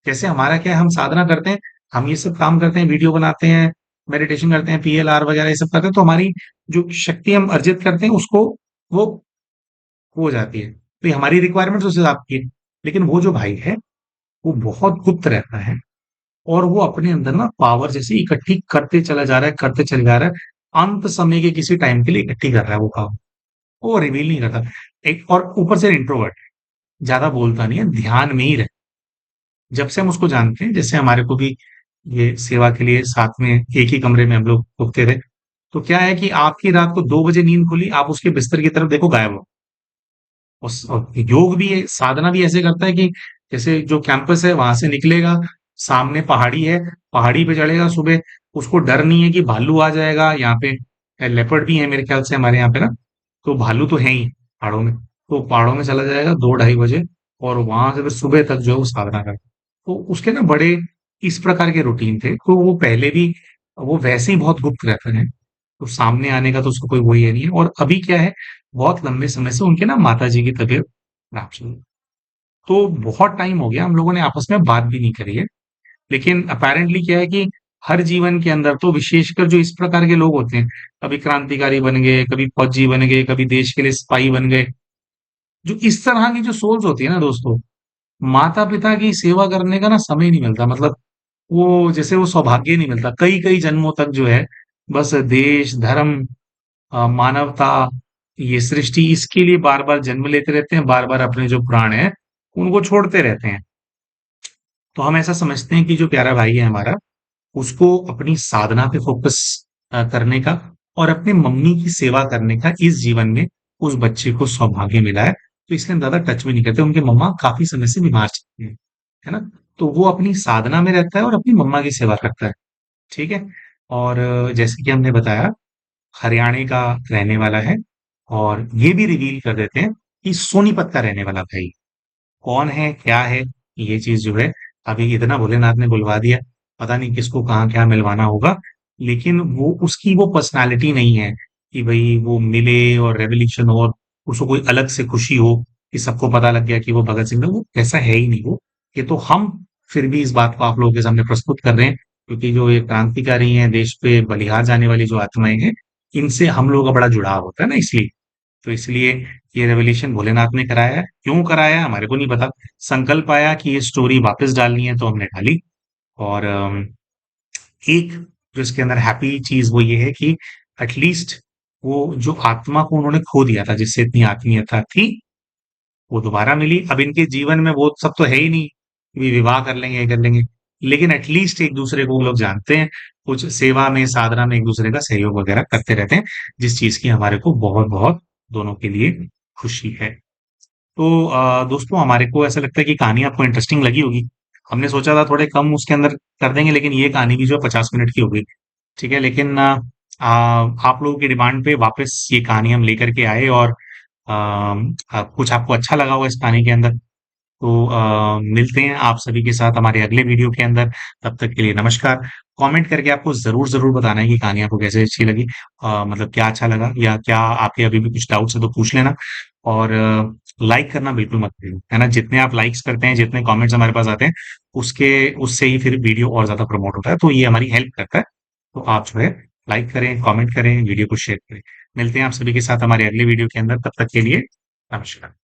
जैसे हमारा क्या है, हम साधना करते हैं, हम ये सब काम करते हैं, वीडियो बनाते हैं, मेडिटेशन करते हैं, पीएलआर वगैरह ये सब करते हैं, तो हमारी जो शक्ति हम अर्जित करते हैं उसको वो हो जाती है, तो ये हमारी रिक्वायरमेंट्स उस हिसाब की है। लेकिन वो जो भाई है, वो बहुत गुप्त रहता है और वो अपने अंदर ना पावर जैसे इकट्ठी करते चला जा रहा है, करते चले जा रहा है। अंत समय के किसी टाइम के लिए इकट्ठी कर रहा है वो पावर, वो रिवील नहीं करता। एक और ऊपर से इंट्रोवर्ट, ज्यादा बोलता नहीं है, ध्यान में ही रहे। जब से हम उसको जानते हैं, जैसे हमारे को भी ये सेवा के लिए साथ में एक ही कमरे में हम लोग रुकते थे, तो क्या है कि आपकी रात को 2 बजे नींद खुली, आप उसके बिस्तर की तरफ देखो, गायब हो। और योग भी साधना भी ऐसे करता है कि जैसे जो कैंपस है वहां से निकलेगा, सामने पहाड़ी है, पहाड़ी पे चढ़ेगा सुबह, उसको डर नहीं है कि भालू आ जाएगा। यहाँ पे लेपर्ड भी है मेरे ख्याल से हमारे यहाँ पे ना, तो भालू तो है ही पहाड़ों में। तो पहाड़ों में चला जाएगा 2-2:30 बजे, और वहां से फिर सुबह तक जो है वो साधना कर। तो उसके ना बड़े इस प्रकार के रूटीन थे, तो वो पहले भी वो वैसे ही बहुत गुप्त रहता है, तो सामने आने का तो उसको कोई वही है नहीं है। और अभी क्या है, बहुत लंबे समय से उनके ना माता जी की तबीयत खराब चल रही है। तो बहुत टाइम हो गया हम लोगों ने आपस में बात भी नहीं करी है। लेकिन अपेरेंटली क्या है कि हर जीवन के अंदर तो विशेषकर जो इस प्रकार के लोग होते हैं, कभी क्रांतिकारी बन गए, कभी फौजी बन गए, कभी देश के लिए सिपाही बन गए, जो इस तरह की जो सोल्स होती है ना दोस्तों, माता पिता की सेवा करने का ना समय नहीं मिलता। मतलब वो जैसे वो सौभाग्य नहीं मिलता कई कई जन्मों तक जो है, बस देश धर्म, मानवता, ये सृष्टि, इसके लिए बार बार जन्म लेते रहते हैं, बार बार अपने जो प्राण है उनको छोड़ते रहते हैं। तो हम ऐसा समझते हैं कि जो प्यारा भाई है हमारा, उसको अपनी साधना पे फोकस करने का और अपने मम्मी की सेवा करने का इस जीवन में उस बच्चे को सौभाग्य मिला है। तो इसलिए हम ज्यादा टच भी नहीं करते। उनके मम्मा काफी समय से बीमार चलती हैं, है ना। तो वो अपनी साधना में रहता है और अपनी मम्मा की सेवा करता है। ठीक है। और जैसे कि हमने बताया, हरियाणा का रहने वाला है। और ये भी रिवील कर देते हैं कि सोनीपत का रहने वाला भाई कौन है, क्या है। ये चीज जो है, अभी इतना भोलेनाथ ने बुलवा दिया, पता नहीं किसको कहाँ क्या मिलवाना होगा। लेकिन वो उसकी वो पर्सनालिटी नहीं है कि भाई वो मिले और रेवोल्यूशन हो और उसको कोई अलग से खुशी हो कि सबको पता लग गया कि वो भगत सिंह है। वो ऐसा है ही नहीं वो। ये तो हम फिर भी इस बात को आप लोगों के सामने प्रस्तुत कर रहे हैं, क्योंकि जो ये क्रांतिकारी हैं, देश पे बलिहार जाने वाली जो आत्माएं हैं, इनसे हम लोगों का बड़ा जुड़ाव होता है ना, इसलिए। तो इसलिए ये रेवोल्यूशन भोलेनाथ ने कराया है। क्यों कराया है हमारे को नहीं पता। संकल्प आया कि ये स्टोरी वापस डालनी है तो हमने डाली। और एक जो इसके अंदर हैप्पी चीज वो ये है कि एटलीस्ट वो जो आत्मा को उन्होंने खो दिया था, जिससे इतनी आत्मीयता थी, वो दोबारा मिली। अब इनके जीवन में वो सब तो है ही नहीं कि विवाह कर लेंगे, ये कर लेंगे। लेकिन एटलीस्ट एक दूसरे को वो लोग जानते हैं, कुछ सेवा में, साधना में एक दूसरे का सहयोग वगैरह करते रहते हैं, जिस चीज की हमारे को बहुत बहुत दोनों के लिए खुशी है। तो दोस्तों, हमारे को ऐसा लगता है कि कहानी आपको इंटरेस्टिंग लगी होगी। हमने सोचा था थोड़े कम उसके अंदर कर देंगे, लेकिन ये कहानी भी जो है 50 मिनट की हो गई। ठीक है। लेकिन आप लोगों की डिमांड पे वापस ये कहानी हम लेकर के आए, और कुछ आपको अच्छा लगा होगा इस कहानी के अंदर। तो मिलते हैं आप सभी के साथ हमारे अगले वीडियो के अंदर। तब तक के लिए नमस्कार। कमेंट करके आपको जरूर जरूर बताना है कि कहानी आपको कैसे अच्छी लगी, मतलब क्या अच्छा लगा, या क्या आपके अभी भी कुछ डाउट्स है तो पूछ लेना। और लाइक करना बिल्कुल मत भूलिए, है ना। जितने आप लाइक्स करते हैं, जितने कमेंट्स हमारे पास आते हैं, उसके उससे ही फिर वीडियो और ज्यादा प्रमोट होता है, तो ये हमारी हेल्प करता है। तो आप जो है लाइक करें, कमेंट करें, वीडियो को शेयर करें। मिलते हैं आप सभी के साथ हमारे अगले वीडियो के अंदर। तब तक के लिए नमस्कार।